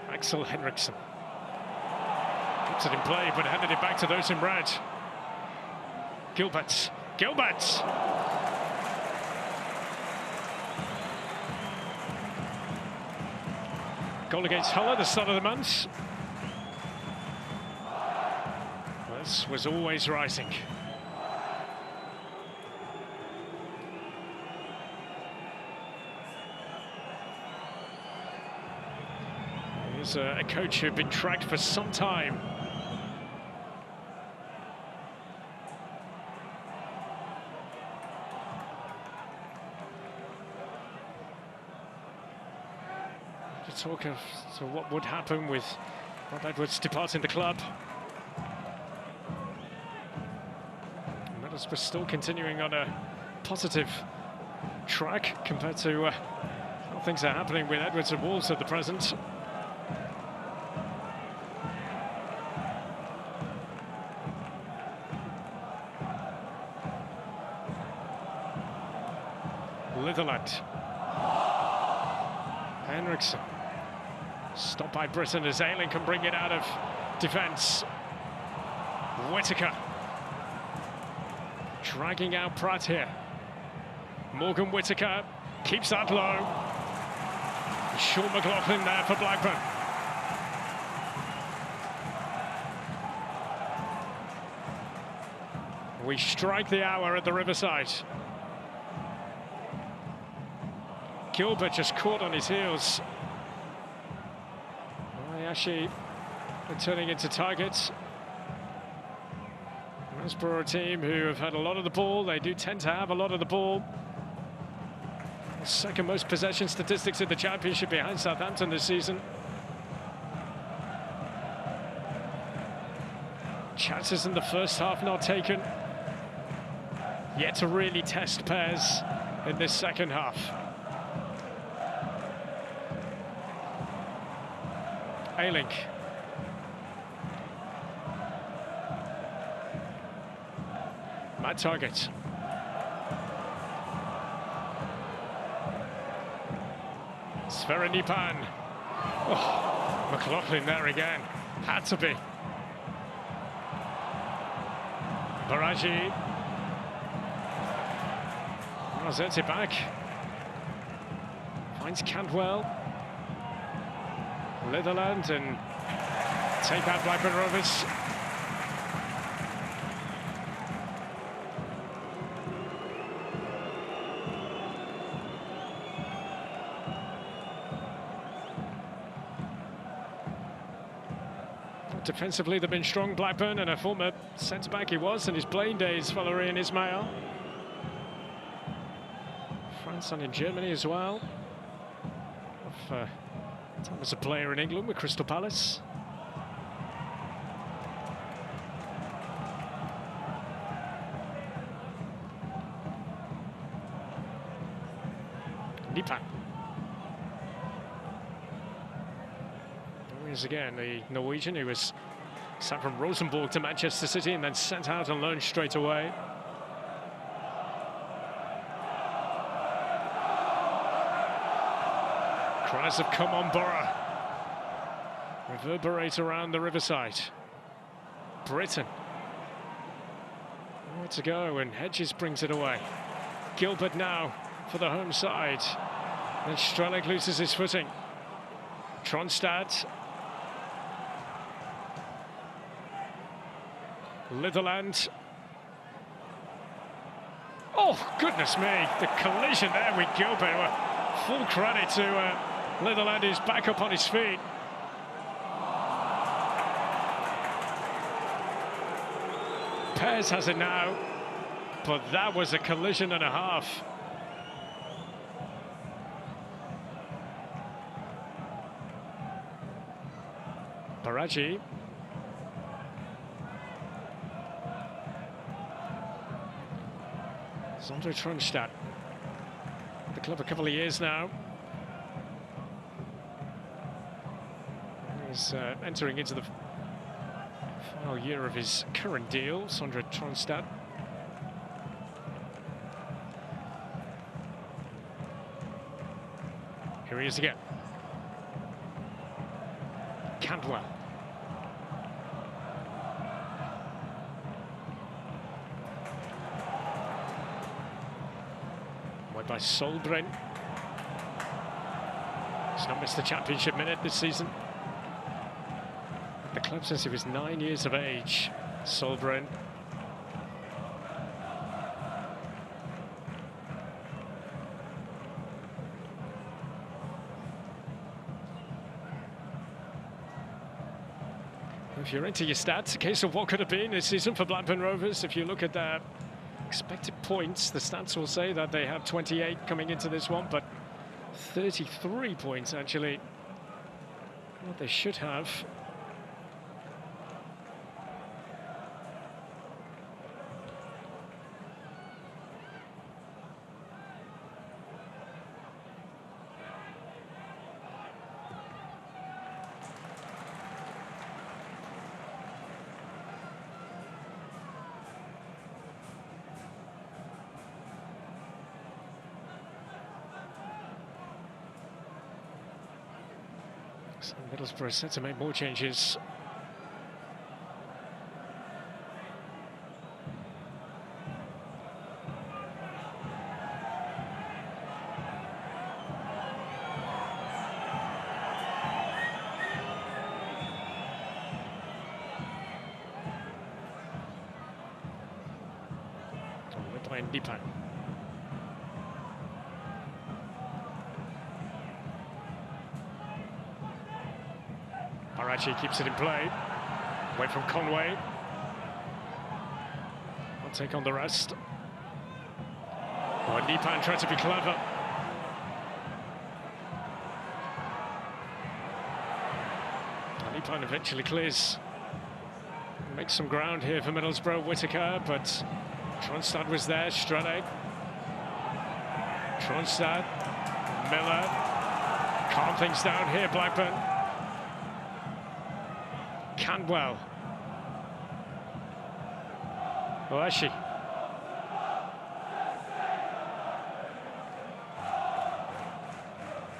Speaker 1: Axel Henriksen puts it in play, but handed it back to those in red. Gilbert. Goal against Hull at the start of the month. This was always rising. He's a coach who'd been tracked for some time. Talk of what would happen with Rob Edwards departing the club. Middlesbrough still continuing on a positive track compared to how things are happening with Edwards and Wolves at the present. Litherland. Henriksen. Stopped by Britton as Ayling can bring it out of defence. Whittaker. Dragging out Pratt here. Morgan Whittaker keeps that low. Sean McLaughlin there for Blackburn. We strike the hour at the Riverside. Gilbert just caught on his heels. Ayashi turning into targets. Middlesbrough, a team who have had a lot of the ball. They do tend to have a lot of the ball. The second most possession statistics in the Championship behind Southampton this season. Chances in the first half not taken. Yet to really test pairs in this second half. Ayling. Matt Target. Sverenipan. Oh, McLaughlin there again. Had to be. Baraji. Rossetti back. Finds Cantwell. Litherland and take out Blackburn Rovers. Defensively, they've been strong, Blackburn, and a former centre-back he was in his playing days, Valérien Ismail. France and in Germany as well. Time as a player in England with Crystal Palace. Nipa. There he is again, the Norwegian who was sent from Rosenborg to Manchester City and then sent out on loan straight away. Cries of "Come on, Borough" reverberate around the Riverside. Britton. Nowhere to go, and Hedges brings it away. Gilbert now for the home side. Then Strelec loses his footing. Tronstad. Litherland. Oh, goodness me, the collision there with Gilbert. Full credit to Litherland, who's back up on his feet. Pez has it now, but that was a collision and a half. Baraji. Sondre Tronstad. The club a couple of years now. He's entering into the final year of his current deal, Sondre Tronstad. Here he is again. Cantwell. Went by Solbren. He's not missed the Championship minute this season. At the club since he was 9 years of age, Solbren. If you're into your stats, a case of what could have been this season for Blackburn Rovers. If you look at their expected points, the stats will say that they have 28 coming into this one, but 33 points actually what they should have. So Middlesbrough set to make more changes. We're playing Nipan. Barachi keeps it in play. Away from Conway. I'll take on the rest. Oh, Nipan tried to be clever. Nipan eventually clears. Makes some ground here for Middlesbrough. Whittaker, but Tronstad was there. Strade. Tronstad. Miller. Calm things down here, Blackburn. Cantwell. Oeshi.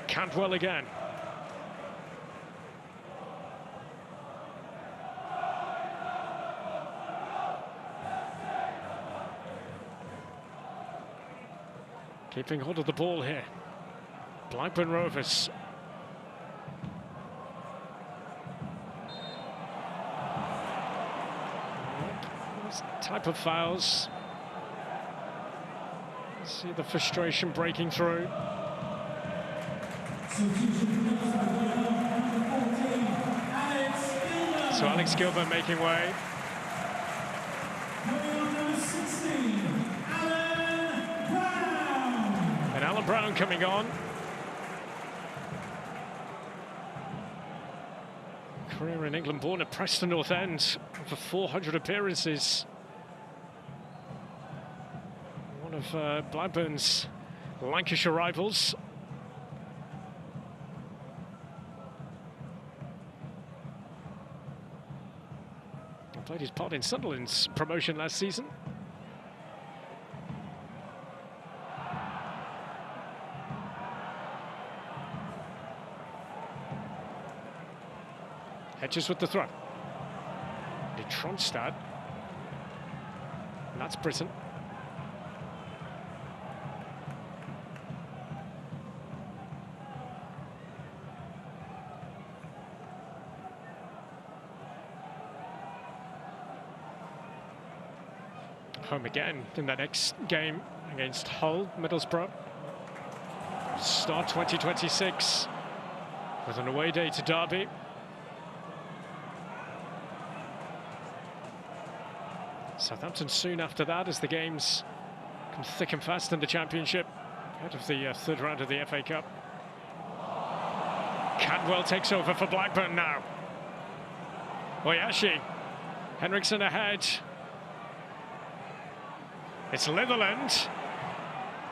Speaker 1: Cantwell again. Keeping hold of the ball here. Blackburn Rovers. Type of fouls. See the frustration breaking through. So Alex Gilbert making way. And Alan Brown coming on. Career in England, born at Preston North End, over 400 appearances. One of Blackburn's Lancashire rivals. He played his part in Sunderland's promotion last season. Hedges with the throw. De Tronstad. And that's Britain. Home again in that next game against Hull, Middlesbrough. Start 2026 with an away day to Derby. Southampton soon after that, as the games come thick and fast in the Championship, ahead of the third round of the FA Cup. Cantwell takes over for Blackburn now. Oyashi. Henriksen ahead. It's Litherland.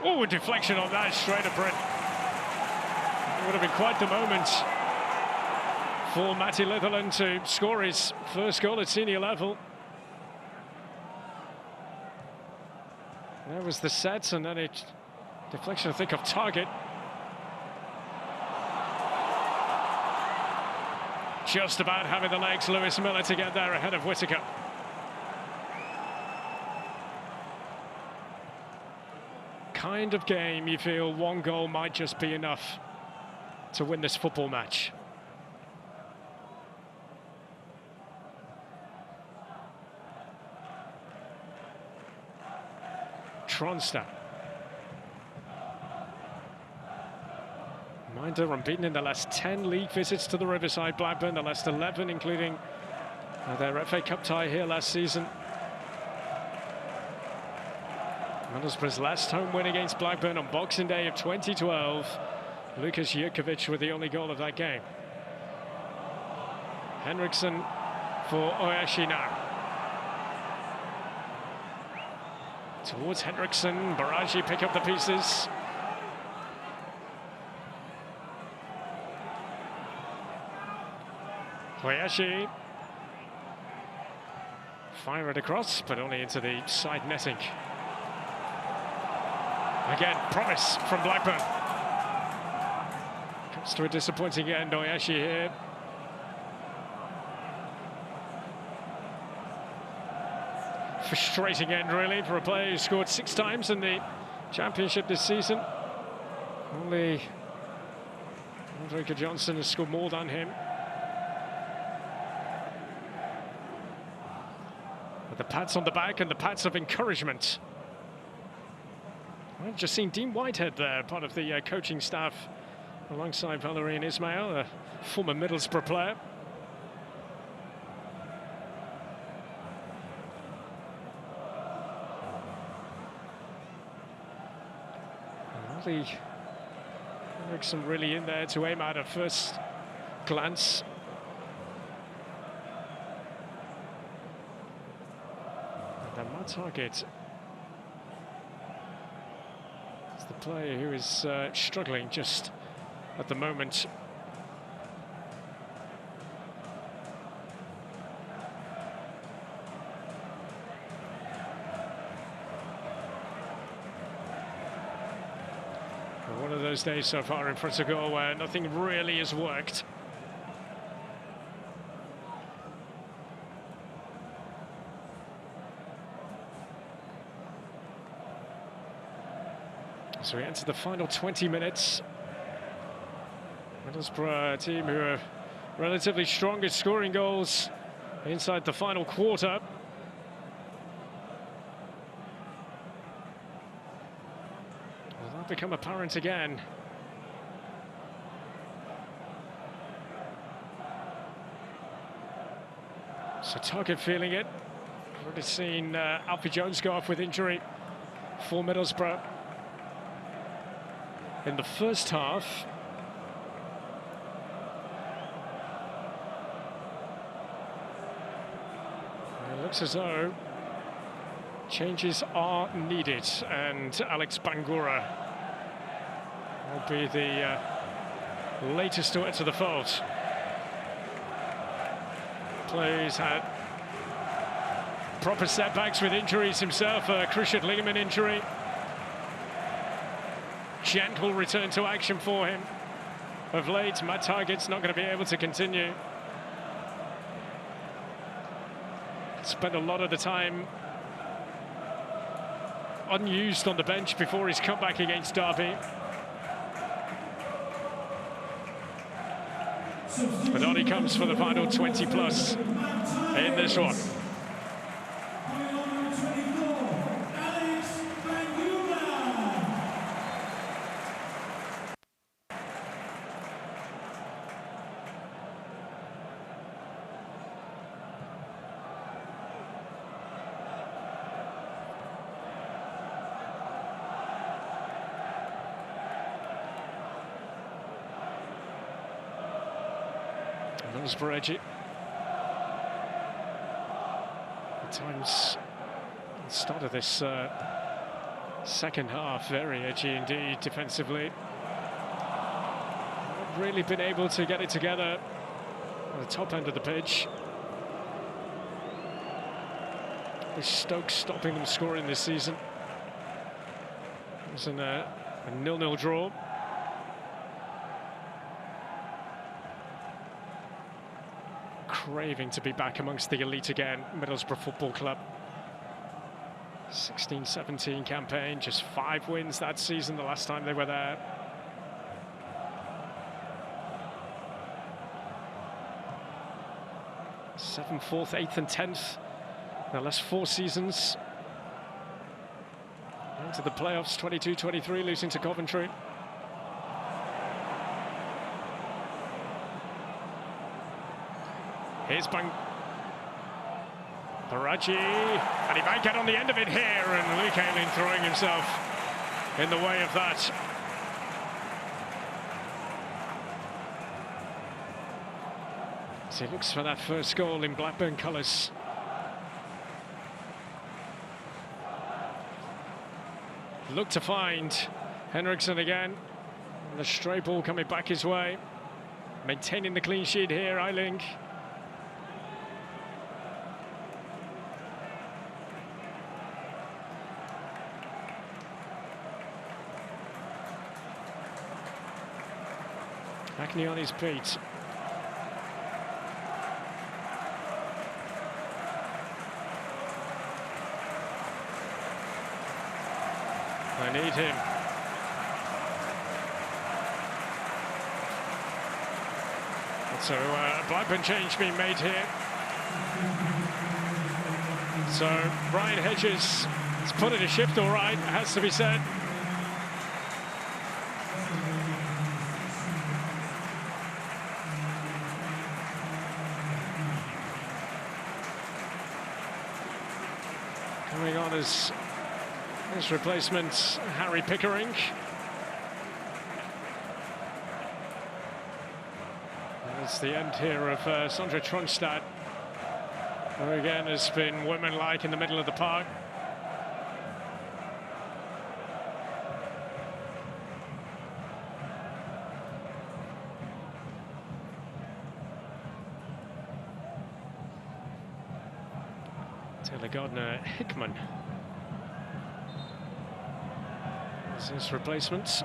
Speaker 1: Oh, a deflection on that, straight at Brent. It would have been quite the moment for Matty Litherland to score his first goal at senior level. There was the set, and then it deflection, I think, of target. Just about having the legs, Lewis Miller, to get there ahead of Whittaker. Kind of game you feel one goal might just be enough to win this football match. Tronstad. Minder unbeaten in the last 10 league visits to the Riverside Blackburn, the last 11 including their FA Cup tie here last season. Middlesbrough's last home win against Blackburn on Boxing Day of 2012. Lukas Jurkovic with the only goal of that game. Henriksen for Oyashi now. Towards Henriksen, Baraji pick up the pieces. Oyashi. Fire it across, but only into the side netting. Again, promise from Blackburn. Comes to a disappointing end, Oyashi here. Frustrating end, really, for a player who scored 6 times in the Championship this season. Only Ulrika Johnson has scored more than him. But the pats on the back and the pats of encouragement. I've just seen Dean Whitehead there, part of the coaching staff, alongside Valérien Ismail, a former Middlesbrough player. Eriksson really in there to aim at first glance. And then my target is the player who is struggling just at the moment. One of those days so far in front of goal where nothing really has worked. So we enter the final 20 minutes. Middlesbrough, a team who are relatively strong at scoring goals inside the final quarter. Will that become apparent again? So Target feeling it. Already seen Alfie Jones go off with injury for Middlesbrough in the first half. And it looks as though changes are needed, and Alex Bangura will be the latest to enter the fold. Players had proper setbacks with injuries himself, a cruciate ligament injury. Gentle return to action for him of late. Matt Target's not going to be able to continue. Spent a lot of the time unused on the bench before his comeback against Derby. But on he comes for the final 20 plus in this one. Middlesbrough edgy. At times, at the start of this second half, very edgy indeed defensively. Not really been able to get it together on the top end of the pitch. Is Stoke stopping them scoring this season? It was in a 0-0 draw. Craving to be back amongst the elite again, Middlesbrough Football Club. 16-17 campaign, just 5 wins that season, the last time they were there. Seventh, 4th, 8th and 10th, the last 4 seasons. Into the playoffs, 22-23, losing to Coventry. Here's Baraji, and he might get on the end of it here, and Luke Ayling throwing himself in the way of that. As he looks for that first goal in Blackburn colours. Look to find Henriksen again, and the stray ball coming back his way. Maintaining the clean sheet here, Ayling. Hackney on his feet. I need him. So Blackburn change being made here. So Brian Hedges has put in a shift all right, it has to be said. Coming on as his replacement, Harry Pickering. And it's the end here of Sondre Tronstad, who again has been woman-like in the middle of the park. Taylor Gardner-Hickman is his replacement.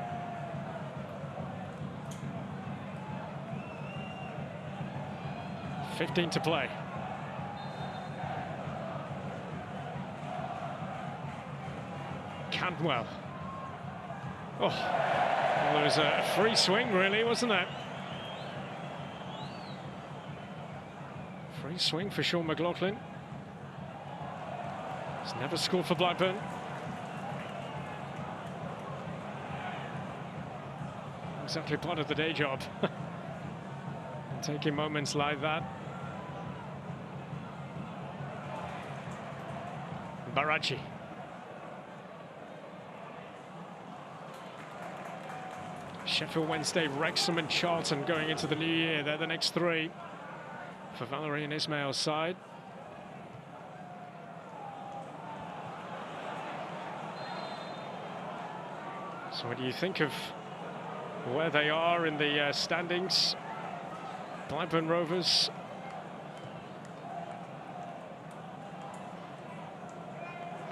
Speaker 1: .15 to play. Cantwell. Oh, well, there was a free swing, really, wasn't there? Free swing for Sean McLaughlin. He's never scored for Blackburn. Exactly part of the day job. And taking moments like that. Barachi. Sheffield Wednesday, Wrexham and Charlton going into the new year. They're the next three for Valerie and Ismail's side. So what do you think of where they are in the standings? Blackburn Rovers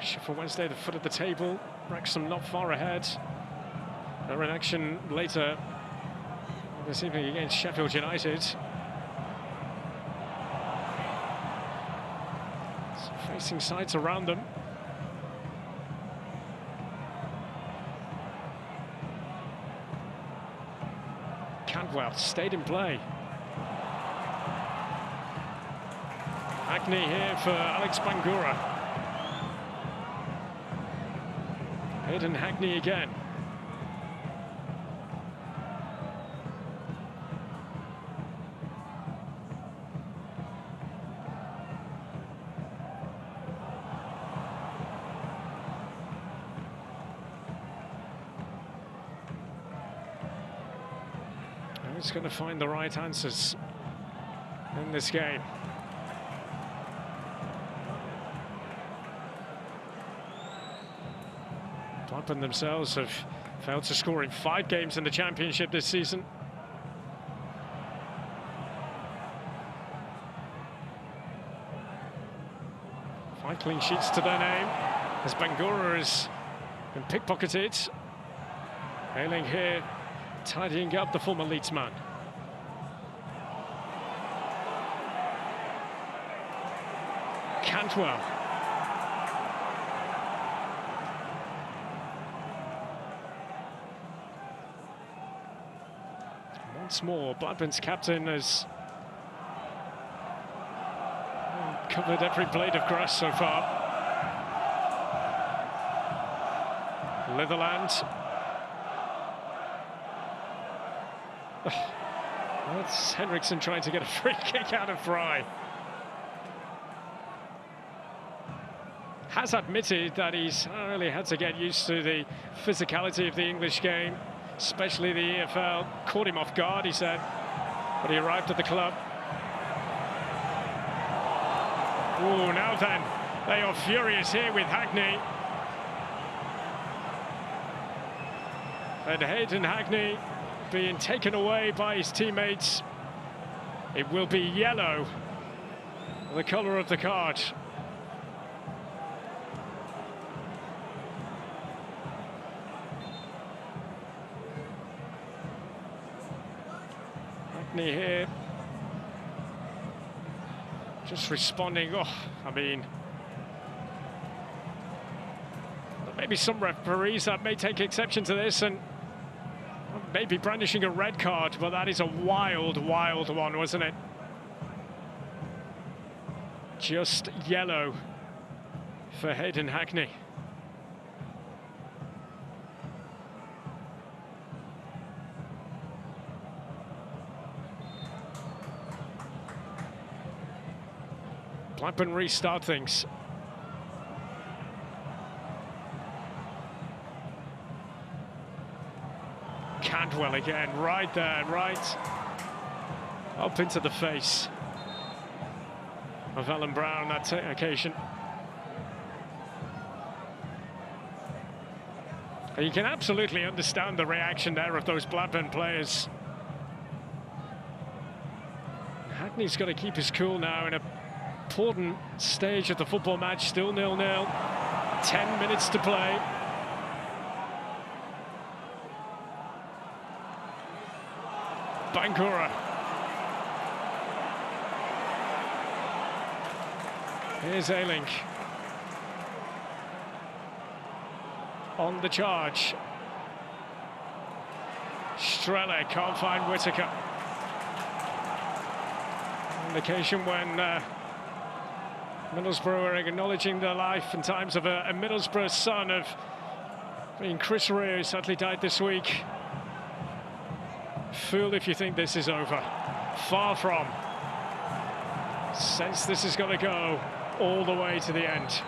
Speaker 1: Sheffield Wednesday, the foot of the table. Wrexham not far ahead. They're in action later this evening against Sheffield United. So facing sides around them. Cantwell stayed in play. Hackney here for Alex Bangura. Hayden Hackney again. Who's going to find the right answers in this game? Blackburn themselves have failed to score in 5 games in the Championship this season. Five clean sheets to their name, as Bangura has been pickpocketed. Hailing here, tidying up the former Leeds man. Cantwell. Once more, Blackburn's captain has covered every blade of grass so far. Litherland. That's Henriksen trying to get a free kick out of Fry. Has admitted that he's really had to get used to the physicality of the English game, especially the EFL. Caught him off guard, he said, but he arrived at the club. Oh, now then, they are furious here with Hackney. And Hayden Hackney being taken away by his teammates. It will be yellow, the colour of the card. Hackney here. Just responding. Oh, I mean, there may be some referees that may take exception to this and maybe brandishing a red card, but that is a wild, wild one, wasn't it? Just yellow for Hayden Hackney. Blackburn restart things. Cantwell again, right there, right up into the face of Alan Brown that occasion. You can absolutely understand the reaction there of those Blackburn players. Hackney's got to keep his cool now in an important stage of the football match, still 0-0, 10 minutes to play. Bangura. Here's Ayling. On the charge. Strele can't find Whittaker. On the occasion when Middlesbrough are acknowledging the life and times of a Middlesbrough son of being Chris Rea, who sadly died this week. Fool if you think this is over. Far from. Sense this is going to go all the way to the end.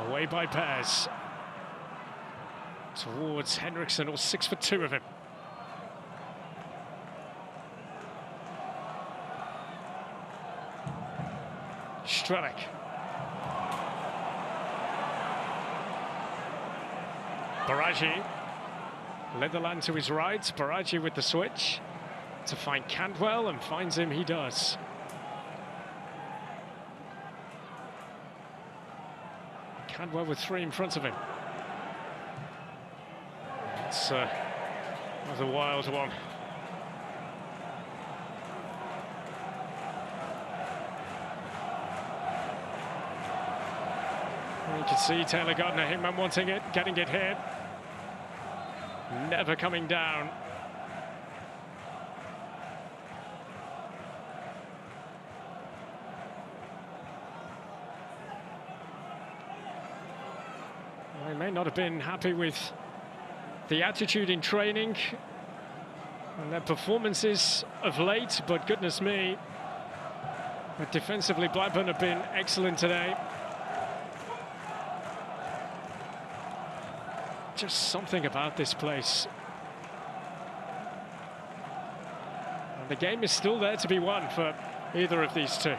Speaker 1: Away by Pears towards Henriksen, or 6'2" of him. Strelec. Baraji led the land to his right. Baraji with the switch to find Cantwell, and finds him, he does. Cantwell with three in front of him. It's a wild one. You can see Taylor Gardner, Hitman wanting it, getting it hit. Never coming down. He may not have been happy with the attitude in training and their performances of late, but goodness me, but defensively Blackburn have been excellent today. Just something about this place. And the game is still there to be won for either of these two.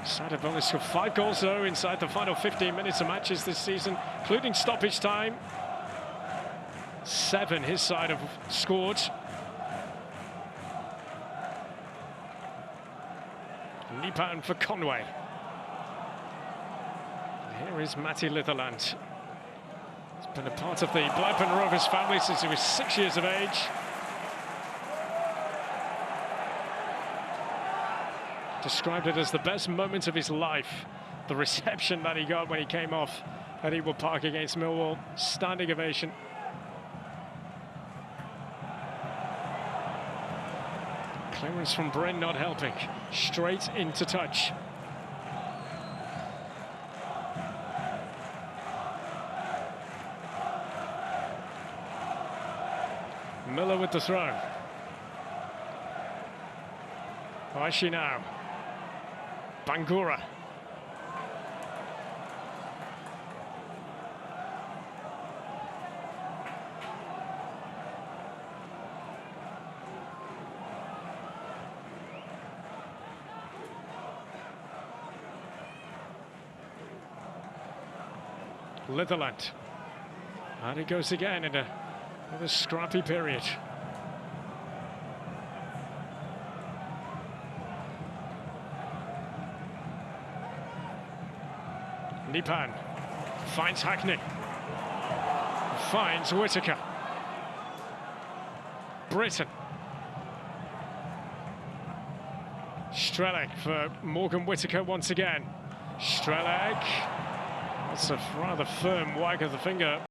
Speaker 1: Sad have only scored 5 goals though inside the final 15 minutes of matches this season, including stoppage time. 7 his side have scored. Nipan for Conway. Here is Matty Litherland. He's been a part of the Blackburn Rovers family since he was 6 years of age. Described it as the best moment of his life. The reception that he got when he came off at Ewood Park against Millwall. Standing ovation. Clearance from Bryn not helping. Straight into touch. Miller with the throw. Aishi now. Bangura. Litherland. And it goes again in another scrappy period. Nipan finds Hackney. Finds Whittaker. Britton. Strelec for Morgan Whittaker once again. Strelec. That's a rather firm wag of the finger.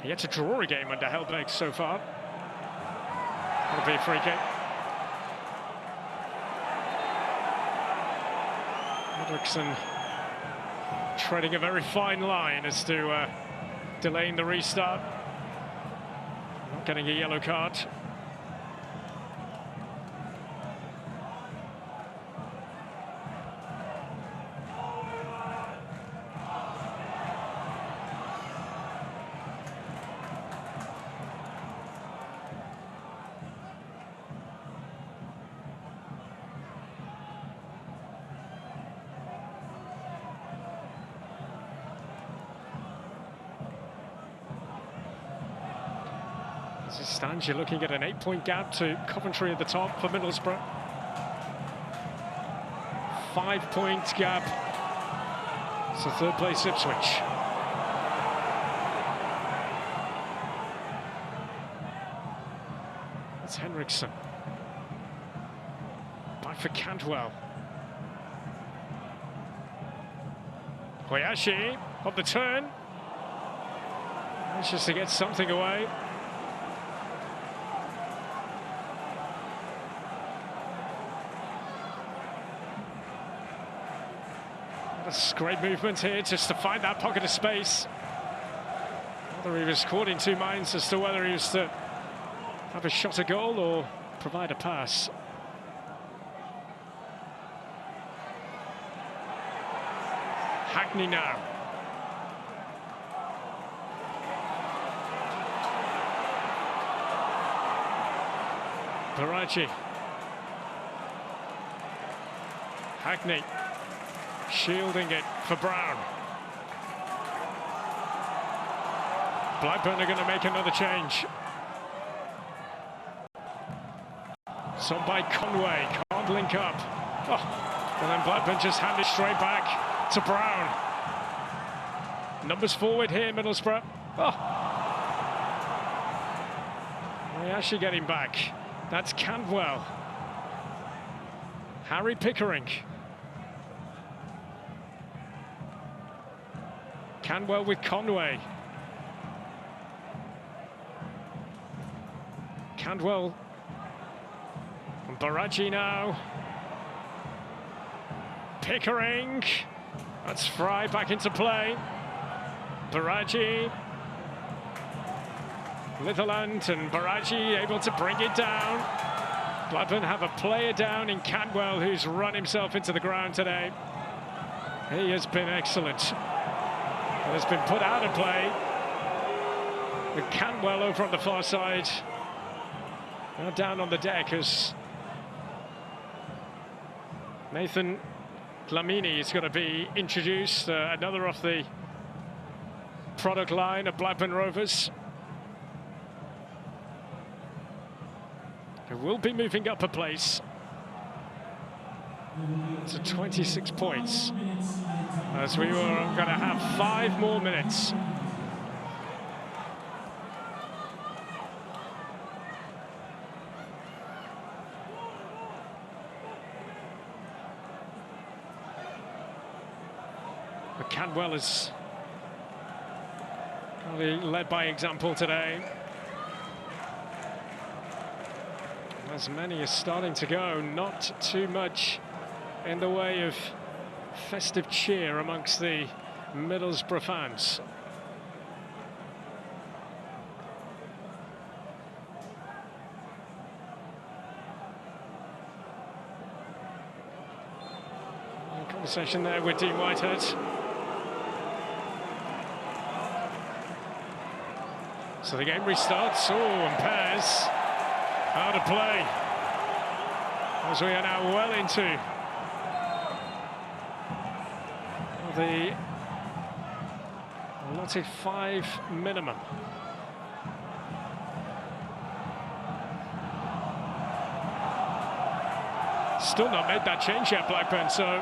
Speaker 1: Yet to draw a game under Helbeck so far. That'll be a free kick. Hendrickson treading a very fine line as to delaying the restart. Not getting a yellow card. As it stands, you're looking at an 8-point gap to Coventry at the top for Middlesbrough. 5-point gap to third place Ipswich. That's Hendrickson. Back for Cantwell. Koyashi on the turn. Anxious to get something away. That's great movement here just to find that pocket of space. Whether he was caught in two minds as to whether he was to have a shot at goal or provide a pass. Hackney now. Barachi. Hackney. Shielding it for Brown. Blackburn are going to make another change. So by Conway, can't link up. Oh, and then Blackburn just hand it straight back to Brown. Numbers forward here, Middlesbrough. Oh. They're actually getting back. That's Cantwell. Harry Pickering. Cantwell with Conway. Cantwell and Baraji now. Pickering. That's Fry back into play. Baraji. Litherland and Baraji able to bring it down. Blackburn have a player down in Cantwell who's run himself into the ground today. He has been excellent. Has been put out of play. With Cantwell over on the far side. Now down on the deck as Nathan Dlamini is going to be introduced. Another off the product line of Blackburn Rovers. It will be moving up a place to 26 points, as we were going to have 5 more minutes. But Cantwell is probably led by example today. As many are starting to go, not too much in the way of festive cheer amongst the Middlesbrough fans. Conversation there with Dean Whitehead. So the game restarts. Oh, and Pears out of play, as we are now well into the allotted 5 minimum. Still not made that change yet, Blackburn, so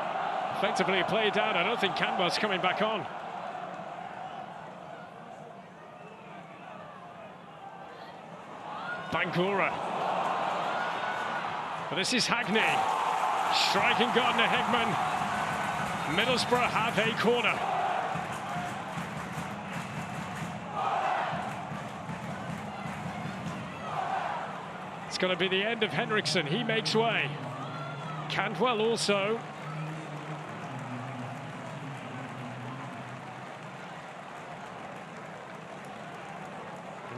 Speaker 1: effectively played down. I don't think Cantwell's coming back on. Bangura. But this is Hackney striking Gardner-Hickman. Middlesbrough have a corner. It's going to be the end of Henriksen. He makes way. Cantwell also.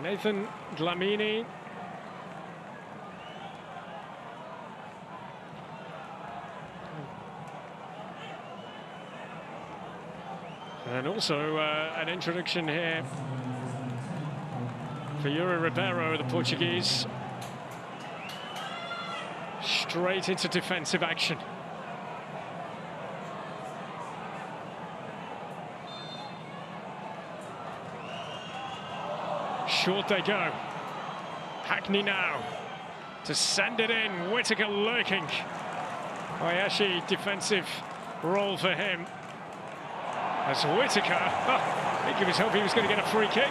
Speaker 1: Nathan Dlamini. And also an introduction here for Yuri Ribeiro, the Portuguese. Straight into defensive action. Short they go. Hackney now to send it in. Whittaker lurking. Hayashi, defensive role for him. As Whittaker, I think he was hoping he was going to get a free kick.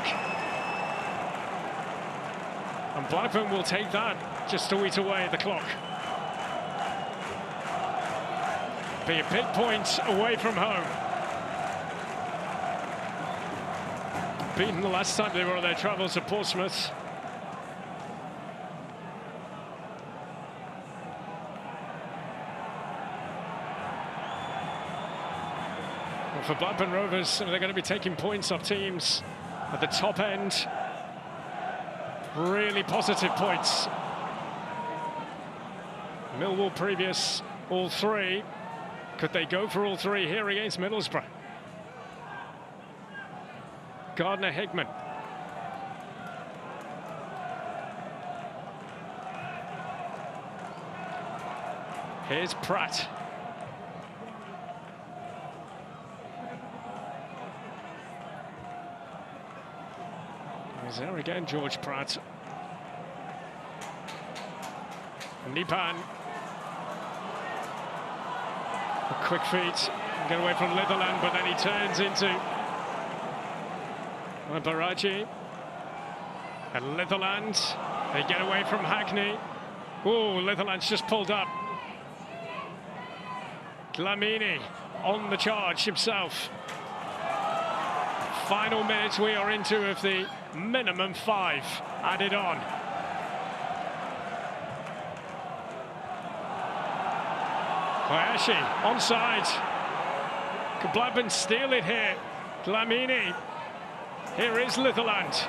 Speaker 1: And Blackburn will take that just to eat away at the clock. Be a big point away from home. Beaten the last time they were on their travels to Portsmouth. Well, for Blackburn Rovers, they're going to be taking points off teams at the top end. Really positive points. Millwall previous, all 3. Could they go for all 3 here against Middlesbrough? Gardner-Hickman. Here's Pratt. He's there again, George Pratt. Nipan. A quick feet. Get away from Litherland, but then he turns into Baraji. And Litherland. They get away from Hackney. Oh, Litherland's just pulled up. Dlamini on the charge himself. Final minutes we are into of the minimum 5 added on. Hayashi onside. Could Blackburn steal it here? Dlamini. Here is Litherland.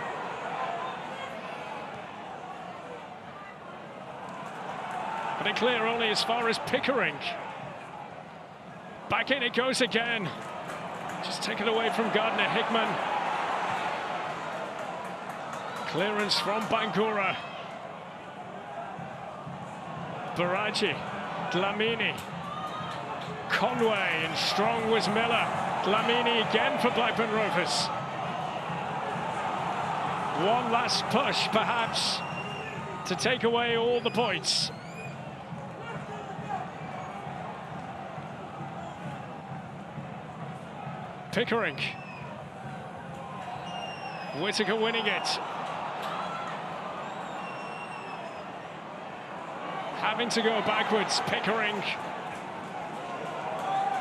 Speaker 1: But it clear only as far as Pickering. Back in it goes again. Just taken away from Gardner-Hickman. Clearance from Bangura. Baraji. Dlamini. Conway, and strong was Miller. Dlamini again for Blackburn Rovers. One last push, perhaps, to take away all the points. Pickering. Whittaker winning it. Having to go backwards, Pickering.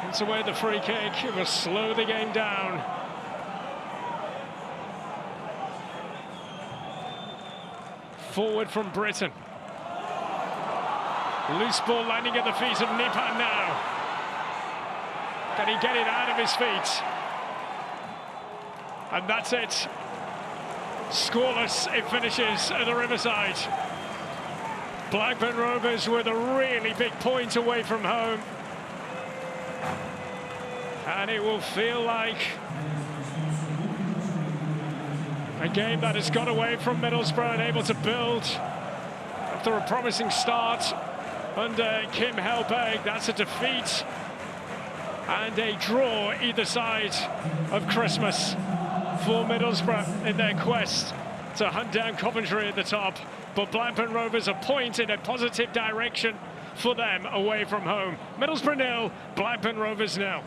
Speaker 1: It's away the free kick. It will slow the game down. Forward from Britain. Loose ball landing at the feet of Nipan now. Can he get it out of his feet? And that's it. Scoreless, it finishes at the Riverside. Blackburn Rovers with a really big point away from home. And it will feel like a game that has got away from Middlesbrough and able to build after a promising start under Kim Helberg. That's a defeat and a draw either side of Christmas for Middlesbrough in their quest to hunt down Coventry at the top. But Blackburn Rovers a point in a positive direction for them away from home. Middlesbrough 0, Blackburn Rovers 0.